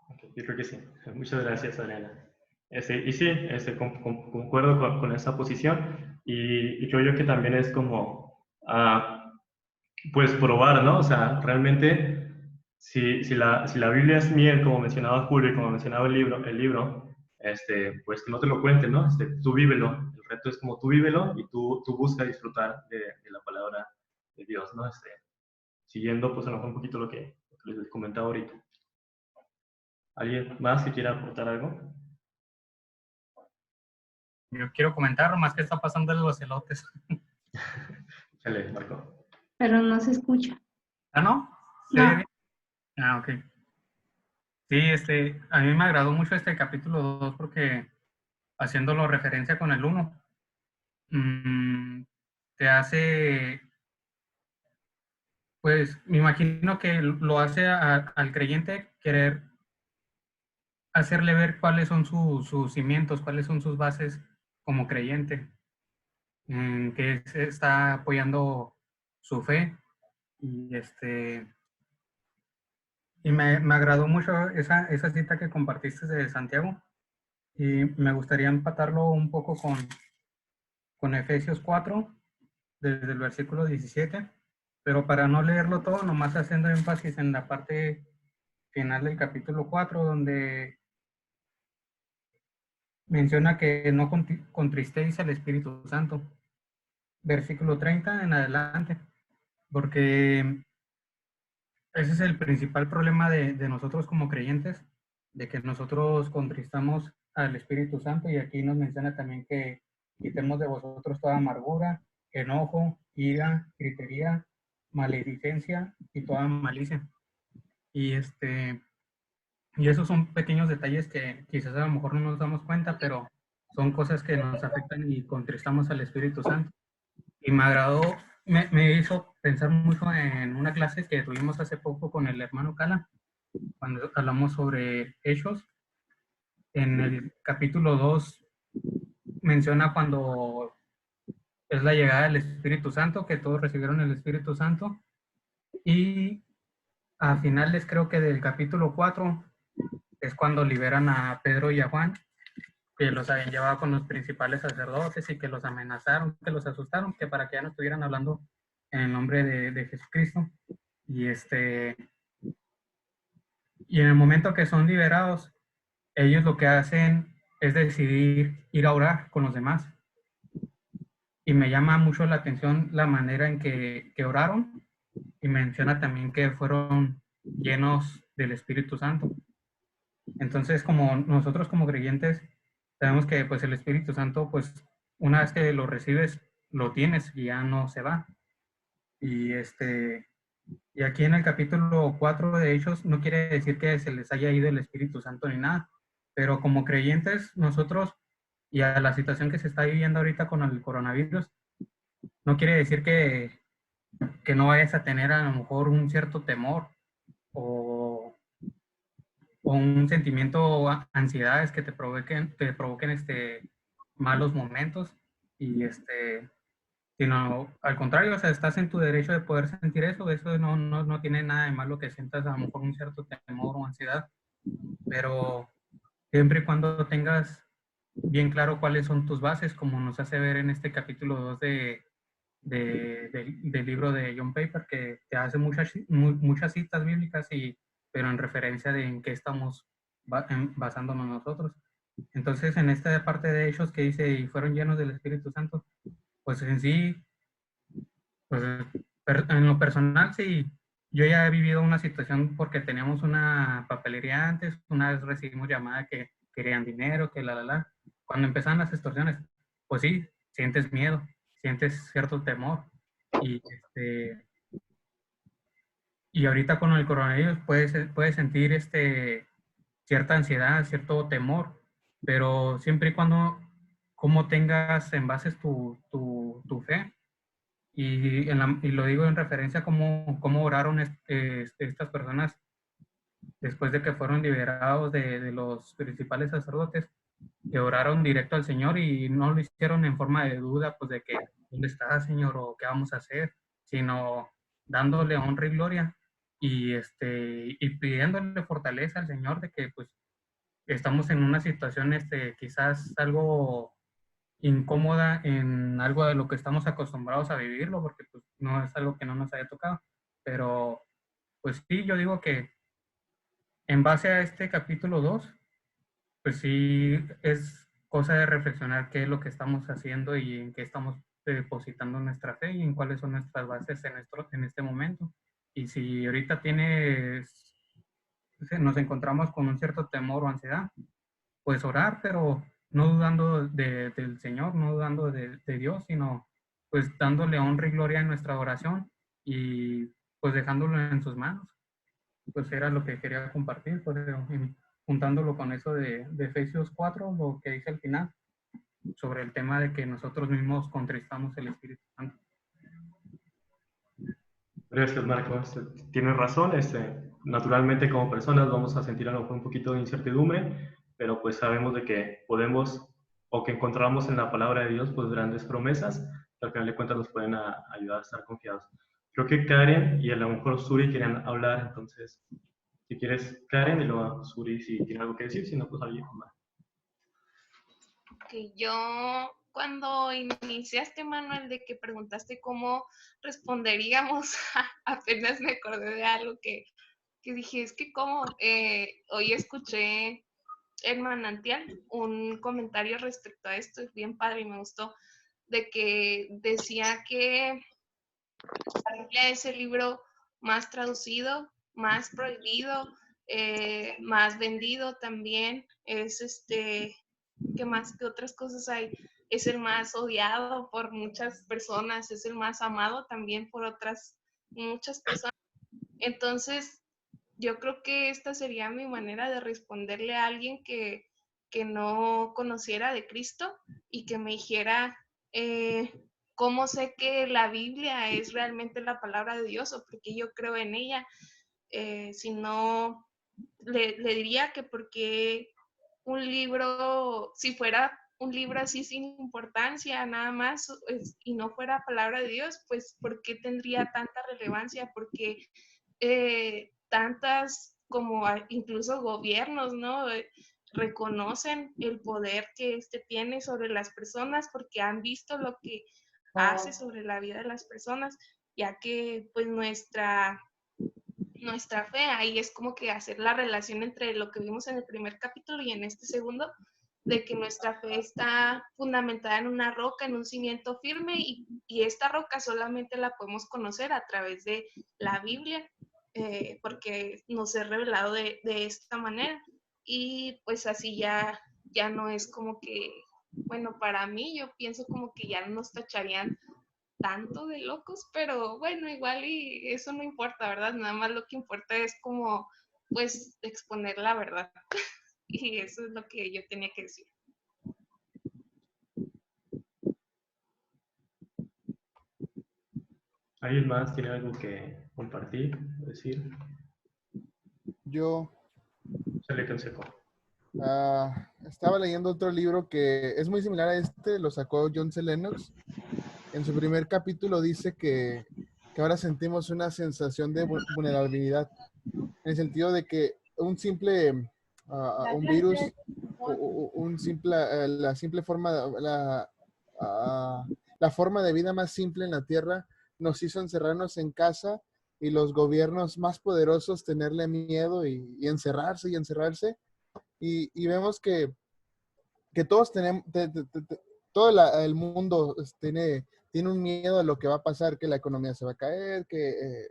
Okay, yo creo que sí. Muchas gracias, Adriana. Y sí, concuerdo con esa posición y creo yo que también es como, pues probar, ¿no? O sea, realmente, si la Biblia es miel, como mencionaba Julio y como mencionaba el libro, pues que no te lo cuenten, ¿no? Tú vívelo. El reto es como tú vívelo y tú busca disfrutar de la palabra de Dios, ¿no? Siguiendo, pues a lo mejor un poquito lo que les comentaba ahorita. ¿Alguien más que quiera aportar algo? Yo quiero comentar más que está pasando en los elotes. Chale, Marco. Pero no se escucha. ¿Ah, no? ¿Se oye bien? Ah, ok. Sí, a mí me agradó mucho este capítulo 2 porque haciéndolo referencia con el 1, te hace, pues me imagino que lo hace al creyente querer hacerle ver cuáles son sus cimientos, cuáles son sus bases como creyente, que está apoyando su fe. Y me agradó mucho esa cita que compartiste de Santiago. Y me gustaría empatarlo un poco con Efesios 4, desde el versículo 17. Pero para no leerlo todo, nomás haciendo énfasis en la parte final del capítulo 4, donde menciona que no contristéis al Espíritu Santo. Versículo 30 en adelante. Porque ese es el principal problema de nosotros como creyentes, de que nosotros contristamos al Espíritu Santo, y aquí nos menciona también que quitemos de vosotros toda amargura, enojo, ira, gritería, maledicencia y toda malicia. Y esos son pequeños detalles que quizás a lo mejor no nos damos cuenta, pero son cosas que nos afectan y contristamos al Espíritu Santo. Y me agradó, me hizo pensar mucho en una clase que tuvimos hace poco con el hermano Cala, cuando hablamos sobre Hechos. En el capítulo 2 menciona cuando es la llegada del Espíritu Santo, que todos recibieron el Espíritu Santo. Y a finales, creo que del capítulo 4, es cuando liberan a Pedro y a Juan, que los habían llevado con los principales sacerdotes y que los amenazaron, que los asustaron, que para que ya no estuvieran hablando en el nombre de Jesucristo. Y en el momento que son liberados, ellos lo que hacen es decidir ir a orar con los demás. Y me llama mucho la atención la manera en que oraron, y menciona también que fueron llenos del Espíritu Santo. Entonces, como nosotros como creyentes sabemos que pues el Espíritu Santo, pues una vez que lo recibes, lo tienes y ya no se va. Y aquí en el capítulo 4 de Hechos no quiere decir que se les haya ido el Espíritu Santo ni nada, pero como creyentes nosotros, y a la situación que se está viviendo ahorita con el coronavirus, no quiere decir que no vayas a tener a lo mejor un cierto temor o un sentimiento, ansiedades que te provoquen malos momentos, y sino al contrario, o sea, estás en tu derecho de poder sentir eso no tiene nada de malo que sientas a lo mejor un cierto temor o ansiedad, pero siempre y cuando tengas bien claro cuáles son tus bases, como nos hace ver en este capítulo 2 del libro de John Piper, que te hace muchas citas bíblicas, pero en referencia de en qué estamos basándonos nosotros. Entonces, en esta parte de Hechos que dice, y fueron llenos del Espíritu Santo, pues en sí, pues en lo personal, sí, yo ya he vivido una situación porque teníamos una papelería antes, una vez recibimos llamada que querían dinero, que Cuando empezaron las extorsiones, pues sí, sientes miedo, sientes cierto temor, y ahorita con el coronavirus puedes sentir cierta ansiedad, cierto temor, pero siempre y cuando cómo tengas en bases tu fe. Y lo digo en referencia a cómo oraron estas personas después de que fueron liberados de los principales sacerdotes, que oraron directo al Señor y no lo hicieron en forma de duda, pues de que, ¿dónde está, Señor? ¿O qué vamos a hacer? Sino dándole honra y gloria y pidiéndole fortaleza al Señor de que, pues, estamos en una situación, quizás algo incómoda en algo de lo que estamos acostumbrados a vivirlo, porque pues no es algo que no nos haya tocado. Pero, pues sí, yo digo que en base a este capítulo 2, pues sí es cosa de reflexionar qué es lo que estamos haciendo y en qué estamos depositando nuestra fe y en cuáles son nuestras bases en este momento. Y si ahorita nos encontramos con un cierto temor o ansiedad, pues orar, pero no dudando del Señor, no dudando de Dios, sino pues dándole honra y gloria en nuestra oración y pues dejándolo en sus manos. Pues era lo que quería compartir, pues, juntándolo con eso de Efesios 4, lo que dice al final, sobre el tema de que nosotros mismos contristamos el Espíritu Santo. Gracias, Marco. Tienes razón. Naturalmente, como personas, vamos a sentir a lo mejor un poquito de incertidumbre, pero pues sabemos de que podemos, o que encontramos en la palabra de Dios, pues grandes promesas, que al final de cuentas nos pueden ayudar a estar confiados. Creo que Karen y a lo mejor Suri quieren hablar, entonces, si quieres, Karen, y luego Suri, si tiene algo que decir, si no, pues alguien más. Que yo, cuando iniciaste, Manuel, de que preguntaste cómo responderíamos, apenas me acordé de algo que dije, es que cómo, hoy escuché en Manantial un comentario respecto a esto, es bien padre y me gustó, de que decía que la Biblia es el libro más traducido, más prohibido, más vendido también, es ¿qué más? ¿Qué otras cosas hay? Es el más odiado por muchas personas, es el más amado también por otras muchas personas. Entonces, yo creo que esta sería mi manera de responderle a alguien que no conociera de Cristo y que me dijera, ¿cómo sé que la Biblia es realmente la palabra de Dios o porque yo creo en ella? Si no, le diría que porque un libro, si fuera un libro así sin importancia, nada más, y no fuera palabra de Dios, pues ¿por qué tendría tanta relevancia? Porque tantas como incluso gobiernos, ¿no? Reconocen el poder que tiene sobre las personas porque han visto lo que hace sobre la vida de las personas, ya que pues nuestra fe ahí es como que hacer la relación entre lo que vimos en el primer capítulo y en este segundo, de que nuestra fe está fundamentada en una roca, en un cimiento firme y esta roca solamente la podemos conocer a través de la Biblia, porque nos es revelado de esta manera y pues así ya no es como que, bueno, para mí yo pienso como que ya no nos tacharían tanto de locos, pero bueno, igual y eso no importa, ¿verdad? Nada más lo que importa es como, pues, exponer la verdad. Y eso es lo que yo tenía que decir. ¿Alguien más tiene algo que compartir, decir? Yo Se le consejo. Estaba leyendo otro libro que es muy similar a este, lo sacó John C. Lennox. En su primer capítulo dice que ahora sentimos una sensación de vulnerabilidad, en el sentido de que un simple, un virus, la simple forma, la forma de vida más simple en la Tierra nos hizo encerrarnos en casa y los gobiernos más poderosos tenerle miedo y encerrarse y encerrarse. Y vemos que todos tenemos, todo el mundo tiene un miedo a lo que va a pasar, que la economía se va a caer, que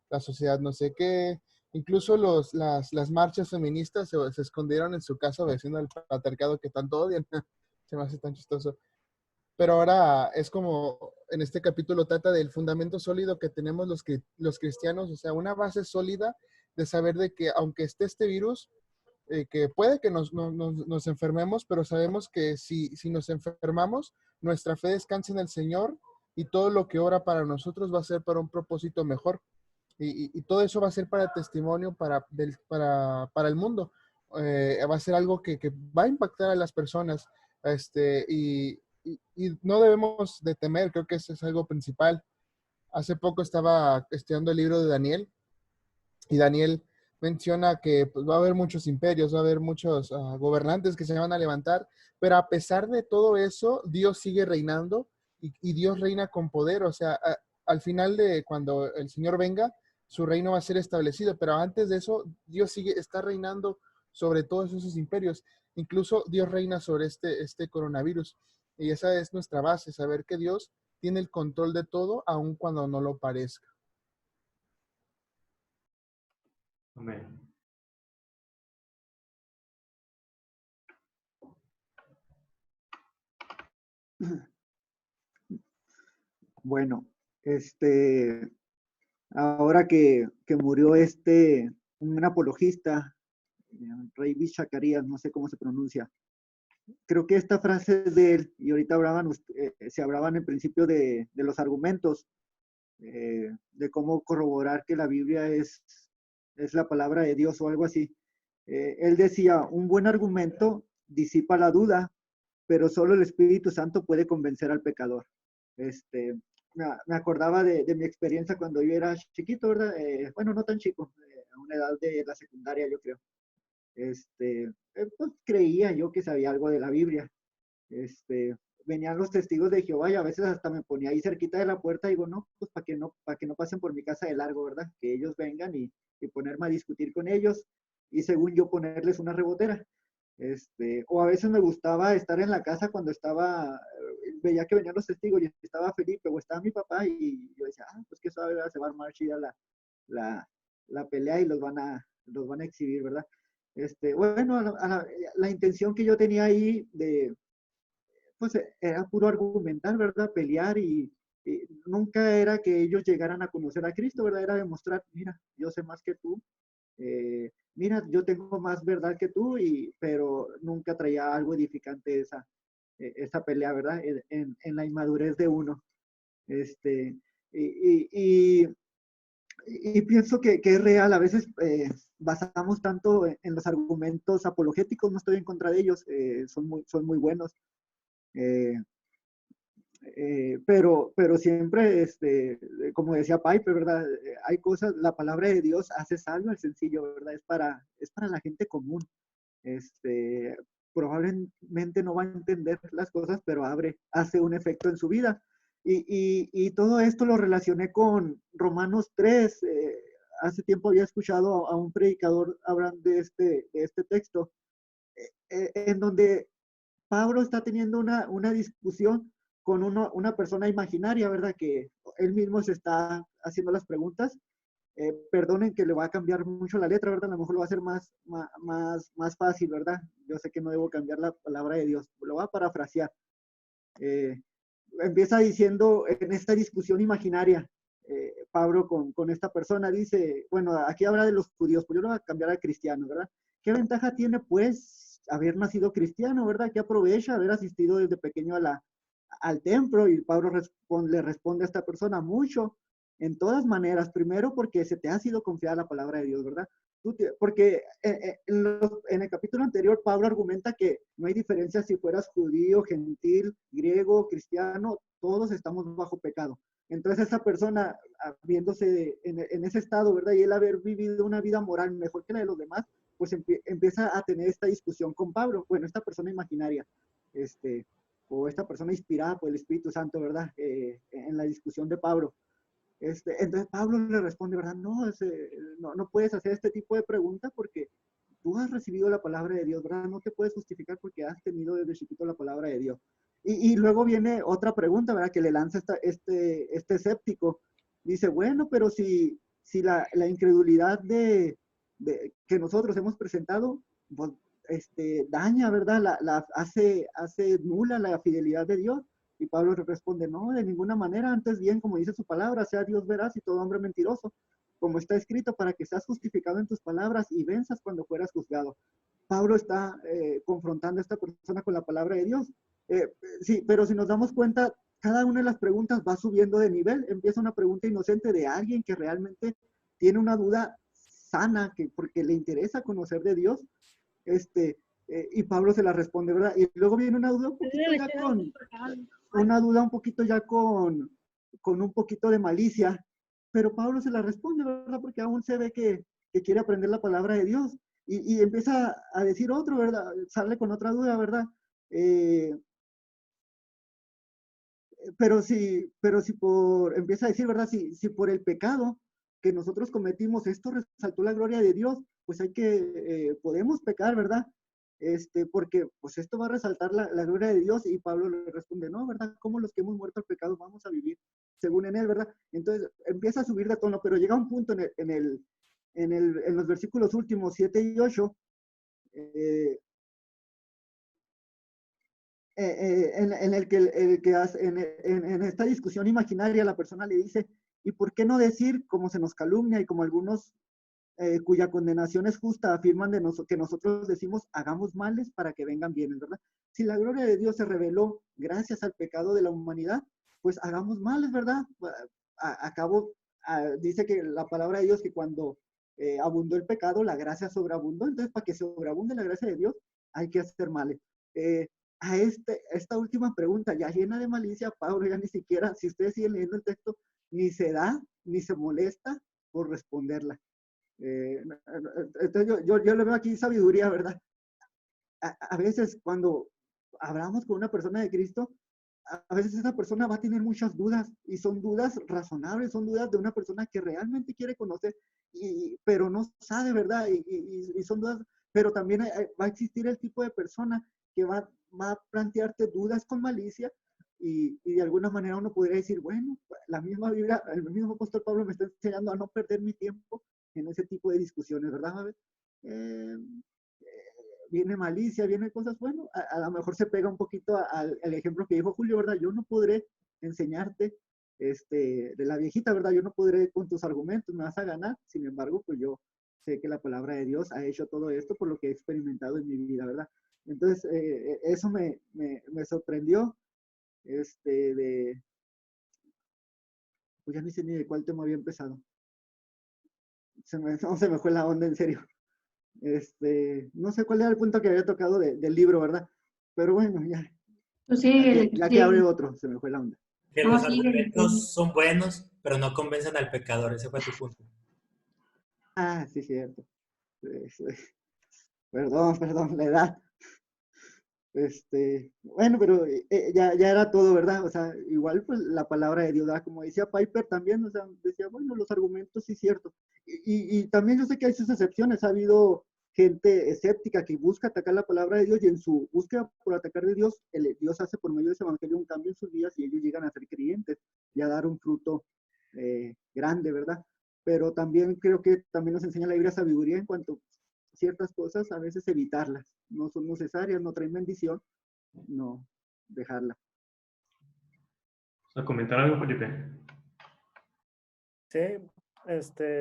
la sociedad no sé qué. Incluso las marchas feministas se escondieron en su casa obedeciendo al patriarcado que tanto odian. Se me hace tan chistoso. Pero ahora es como, en este capítulo trata del fundamento sólido que tenemos los cristianos, o sea, una base sólida de saber de que aunque esté este virus, que puede que nos enfermemos, pero sabemos que si nos enfermamos, nuestra fe descansa en el Señor y todo lo que obra para nosotros va a ser para un propósito mejor. Y todo eso va a ser para testimonio para el mundo. Va a ser algo que va a impactar a las personas. Y no debemos de temer, creo que eso es algo principal. Hace poco estaba estudiando el libro de Daniel, y Daniel menciona que pues, va a haber muchos imperios, va a haber muchos gobernantes que se van a levantar, pero a pesar de todo eso, Dios sigue reinando y Dios reina con poder. O sea, al final de cuando el Señor venga, su reino va a ser establecido, pero antes de eso, Dios está reinando sobre todos esos imperios. Incluso Dios reina sobre este coronavirus. Y esa es nuestra base, saber que Dios tiene el control de todo, aun cuando no lo parezca. Amén. Bueno, ahora que murió un apologista, Rey Zacarías, no sé cómo se pronuncia. Creo que esta frase es de él, y ahorita se hablaban en principio de los argumentos, de cómo corroborar que la Biblia es la palabra de Dios o algo así. Él decía, un buen argumento disipa la duda, pero solo el Espíritu Santo puede convencer al pecador. Me acordaba de mi experiencia cuando yo era chiquito, ¿verdad? Bueno, no tan chico, a una edad de la secundaria, yo creo. Pues creía yo que sabía algo de la Biblia. Venían los testigos de Jehová y a veces hasta me ponía ahí cerquita de la puerta y digo, no, pues para que no pasen por mi casa de largo, ¿verdad? Que ellos vengan y ponerme a discutir con ellos y según yo ponerles una rebotera. O a veces me gustaba estar en la casa cuando veía que venían los testigos y estaba Felipe o estaba mi papá y yo decía, pues que suave, se va a armar chida la pelea y los van a exhibir, ¿verdad? Bueno, la intención que yo tenía ahí pues era puro argumentar, ¿verdad? Pelear y nunca era que ellos llegaran a conocer a Cristo, ¿verdad? Era demostrar, mira, yo sé más que tú, mira, yo tengo más verdad que tú, pero nunca traía algo edificante esa pelea, ¿verdad? En la inmadurez de uno. Y pienso que es real, a veces basamos tanto en los argumentos apologéticos, no estoy en contra de ellos, son muy buenos, pero siempre, como decía Piper, ¿verdad? Hay cosas, la palabra de Dios hace salvo al sencillo, ¿verdad? Es para la gente común. Probablemente no va a entender las cosas, pero hace un efecto en su vida. Y todo esto lo relacioné con Romanos 3. Hace tiempo había escuchado a un predicador hablar de este texto, en donde Pablo está teniendo una discusión con una persona imaginaria, ¿verdad? Que él mismo se está haciendo las preguntas. Perdonen que le va a cambiar mucho la letra, ¿verdad? A lo mejor lo va a hacer más fácil, ¿verdad? Yo sé que no debo cambiar la palabra de Dios, lo voy a parafrasear. Empieza diciendo en esta discusión imaginaria, Pablo con esta persona, dice, bueno, aquí habla de los judíos, pues yo lo voy a cambiar a cristianos, ¿verdad? ¿Qué ventaja tiene, pues, haber nacido cristiano, ¿verdad? ¿Qué aprovecha haber asistido desde pequeño al templo? Y Pablo le responde a esta persona, mucho, en todas maneras. Primero, porque se te ha sido confiada la palabra de Dios, ¿verdad? Porque en el capítulo anterior, Pablo argumenta que no hay diferencia si fueras judío, gentil, griego, cristiano, todos estamos bajo pecado. Entonces esa persona, viéndose en ese estado, ¿verdad? Y él haber vivido una vida moral mejor que la de los demás, pues empieza a tener esta discusión con Pablo. Bueno, esta persona imaginaria, o esta persona inspirada por el Espíritu Santo, ¿verdad? En la discusión de Pablo. Entonces Pablo le responde, ¿verdad? No puedes hacer este tipo de preguntas porque tú has recibido la palabra de Dios, ¿verdad? No te puedes justificar porque has tenido desde chiquito la palabra de Dios. Y luego viene otra pregunta, ¿verdad? Que le lanza este escéptico. Dice, bueno, pero si la incredulidad que nosotros hemos presentado, pues, daña, ¿verdad? Hace nula la fidelidad de Dios. Y Pablo responde, no, de ninguna manera, antes bien, como dice su palabra, sea Dios veraz y todo hombre mentiroso, como está escrito, para que seas justificado en tus palabras y venzas cuando fueras juzgado. Pablo está confrontando a esta persona con la palabra de Dios. Sí, pero si nos damos cuenta, cada una de las preguntas va subiendo de nivel. Empieza una pregunta inocente de alguien que realmente tiene una duda sana, porque le interesa conocer de Dios, y Pablo se la responde, ¿verdad? Y luego viene una duda un poquito ya con un poquito de malicia, pero Pablo se la responde, ¿verdad? Porque aún se ve que quiere aprender la palabra de Dios, y empieza a decir otro, ¿verdad? Sale con otra duda, ¿verdad? Empieza a decir, ¿verdad? Si por el pecado que nosotros cometimos esto resaltó la gloria de Dios, pues podemos pecar, ¿verdad? Porque pues esto va a resaltar la gloria de Dios, y Pablo le responde, no, ¿verdad? ¿Cómo los que hemos muerto al pecado vamos a vivir según en él, ¿verdad? Entonces empieza a subir de tono, pero llega un punto en los versículos últimos 7 y 8, en el que hace, en esta discusión imaginaria, la persona le dice, ¿y por qué no decir, como se nos calumnia y como algunos cuya condenación es justa afirman que nosotros decimos, hagamos males para que vengan bienes, ¿verdad? Si la gloria de Dios se reveló gracias al pecado de la humanidad, pues hagamos males, ¿verdad? Dice que la palabra de Dios que cuando abundó el pecado, la gracia sobreabundó. Entonces, para que sobreabunde la gracia de Dios, hay que hacer males. Esta última pregunta, ya llena de malicia, Pablo ya ni siquiera, si ustedes siguen leyendo el texto, ni se da, ni se molesta por responderla. Entonces yo le veo aquí sabiduría, ¿verdad? A veces cuando hablamos con una persona de Cristo, a veces esa persona va a tener muchas dudas, y son dudas razonables, son dudas de una persona que realmente quiere conocer, pero no sabe, ¿verdad? Y son dudas, pero también va a existir el tipo de persona que va a plantearte dudas con malicia, y de alguna manera uno podría decir, bueno, la misma Biblia, el mismo apóstol Pablo me está enseñando a no perder mi tiempo en ese tipo de discusiones, ¿verdad? Viene malicia, viene cosas, bueno, a lo mejor se pega un poquito al ejemplo que dijo Julio, ¿verdad? Yo no podré enseñarte de la viejita, ¿verdad? Yo no podré con tus argumentos, me vas a ganar. Sin embargo, pues yo sé que la palabra de Dios ha hecho todo esto por lo que he experimentado en mi vida, ¿verdad? Entonces, eso me sorprendió, pues ya ni sé ni de cuál tema había empezado. No se me fue la onda, en serio. No sé cuál era el punto que había tocado del libro, ¿verdad? Pero bueno, ya. Ya que abre otro, se me fue la onda. Que los argumentos son buenos, pero no convencen al pecador. Ese fue tu punto. Ah, sí, cierto. Perdón, la edad. Bueno, pero ya era todo, ¿verdad? O sea, igual pues la palabra de Dios, ¿verdad? Como decía Piper también, o sea, decía, bueno, los argumentos sí, cierto. Y también yo sé que hay sus excepciones, ha habido gente escéptica que busca atacar la palabra de Dios, y en su búsqueda por atacar de Dios, Dios hace por medio de ese evangelio un cambio en sus vidas, y ellos llegan a ser creyentes y a dar un fruto grande, ¿verdad? Pero también creo que también nos enseña la Biblia sabiduría en cuanto a ciertas cosas, a veces evitarlas, no son necesarias, no traen bendición, no dejarla. ¿A comentar algo, Felipe? Sí,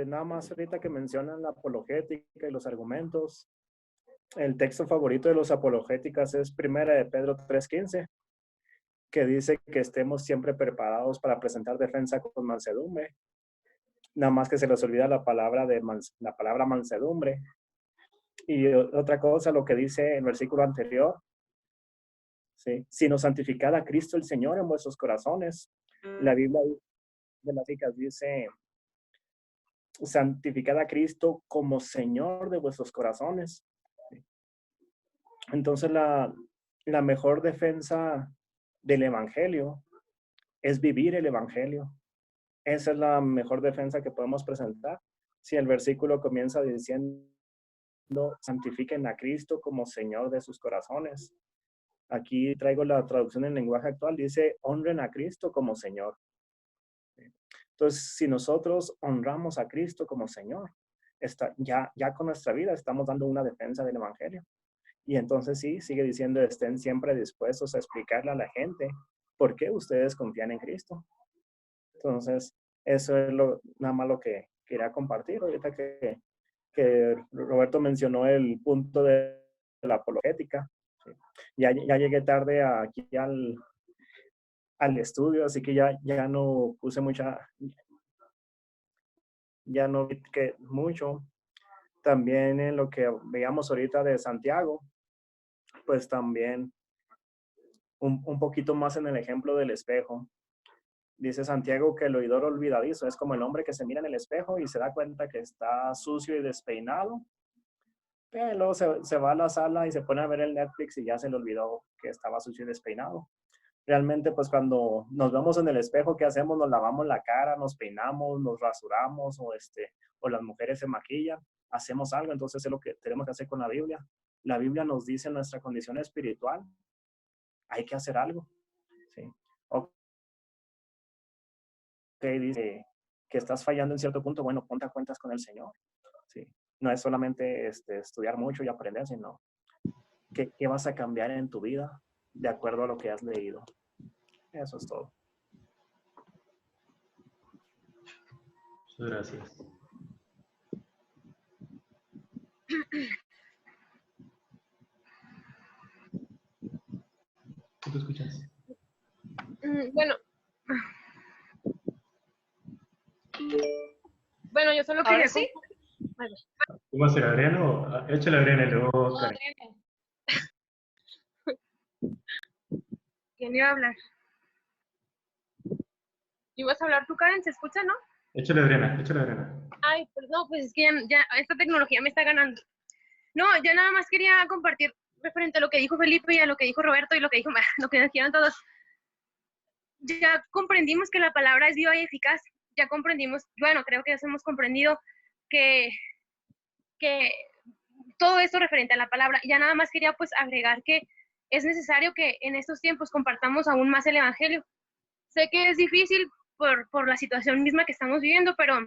nada más ahorita que mencionan la apologética y los argumentos, el texto favorito de los apologéticas es 1 de Pedro 3:15, que dice que estemos siempre preparados para presentar defensa con mansedumbre. Nada más que se les olvida la palabra mansedumbre. Y otra cosa, lo que dice el versículo anterior, ¿sí? Sino santificad a Cristo el Señor en vuestros corazones. La Biblia de las chicas dice, santificad a Cristo como Señor de vuestros corazones. Entonces la mejor defensa del Evangelio es vivir el Evangelio. Esa es la mejor defensa que podemos presentar. Si el versículo comienza diciendo, santifiquen a Cristo como Señor de sus corazones. Aquí traigo la traducción en lenguaje actual, dice, honren a Cristo como Señor. Entonces, si nosotros honramos a Cristo como Señor, ya con nuestra vida estamos dando una defensa del Evangelio. Y entonces sí, sigue diciendo, estén siempre dispuestos a explicarle a la gente por qué ustedes confían en Cristo. Entonces, eso es nada más lo que quería compartir. Ahorita que Roberto mencionó el punto de la apologética. ¿Sí? Ya llegué tarde aquí al estudio, así que ya no puse ya no vi que mucho. También en lo que veíamos ahorita de Santiago, pues también un poquito más en el ejemplo del espejo. Dice Santiago que el oidor olvidadizo es como el hombre que se mira en el espejo y se da cuenta que está sucio y despeinado. Pero luego se va a la sala y se pone a ver el Netflix y ya se le olvidó que estaba sucio y despeinado. Realmente, pues cuando nos vemos en el espejo, ¿qué hacemos? Nos lavamos la cara, nos peinamos, nos rasuramos o las mujeres se maquillan, hacemos algo. Entonces es lo que tenemos que hacer con la Biblia. La Biblia nos dice en nuestra condición espiritual, hay que hacer algo. ¿Sí? Dice que estás fallando en cierto punto, bueno, ponte a cuentas con el Señor. ¿Sí? No es solamente estudiar mucho y aprender, sino ¿qué vas a cambiar en tu vida de acuerdo a lo que has leído? Eso es todo. Muchas gracias. ¿Qué te escuchas? Bueno, yo solo quería... ¿Ahora sí? Vale. ¿Cómo hacer, Adriano? Échale, Adriana, y luego Karen. ¿Quién iba a hablar? ¿Ibas a hablar tú, Karen? ¿Se escucha, no? Échale, Adriana. Ay, pues no, pues es que ya esta tecnología me está ganando. No, yo nada más quería compartir referente a lo que dijo Felipe y a lo que dijo Roberto y lo que dijeron todos. Ya comprendimos que la palabra es viva y eficaz. Ya comprendimos, bueno, creo que ya hemos comprendido que todo esto referente a la palabra. Ya nada más quería pues agregar que es necesario que en estos tiempos compartamos aún más el evangelio. Sé que es difícil por la situación misma que estamos viviendo, pero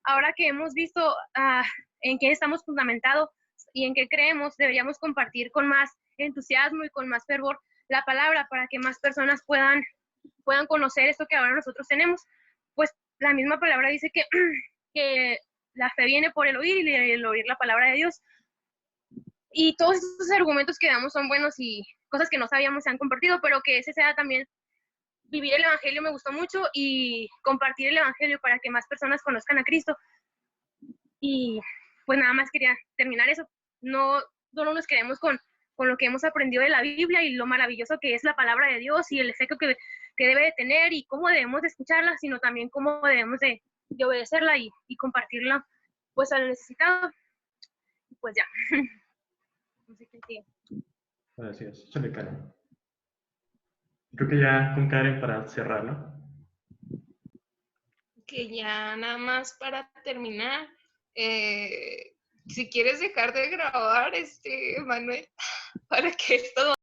ahora que hemos visto en qué estamos fundamentados y en qué creemos, deberíamos compartir con más entusiasmo y con más fervor la palabra para que más personas puedan conocer esto que ahora nosotros tenemos. Pues la misma palabra dice que la fe viene por el oír y el oír la palabra de Dios. Y todos estos argumentos que damos son buenos y cosas que no sabíamos se han compartido, pero que ese sea también vivir el evangelio me gustó mucho y compartir el evangelio para que más personas conozcan a Cristo. Y pues nada más quería terminar eso. No nos quedemos con lo que hemos aprendido de la Biblia y lo maravilloso que es la palabra de Dios y el efecto que debe de tener y cómo debemos de escucharla, sino también cómo debemos de obedecerla y compartirla pues al necesitado. Pues ya. No sé qué sigue. Gracias. Échale, Karen. Creo que ya con Karen para cerrar, ¿no? Que ya nada más para terminar, si quieres dejar de grabar, Manuel, para que esto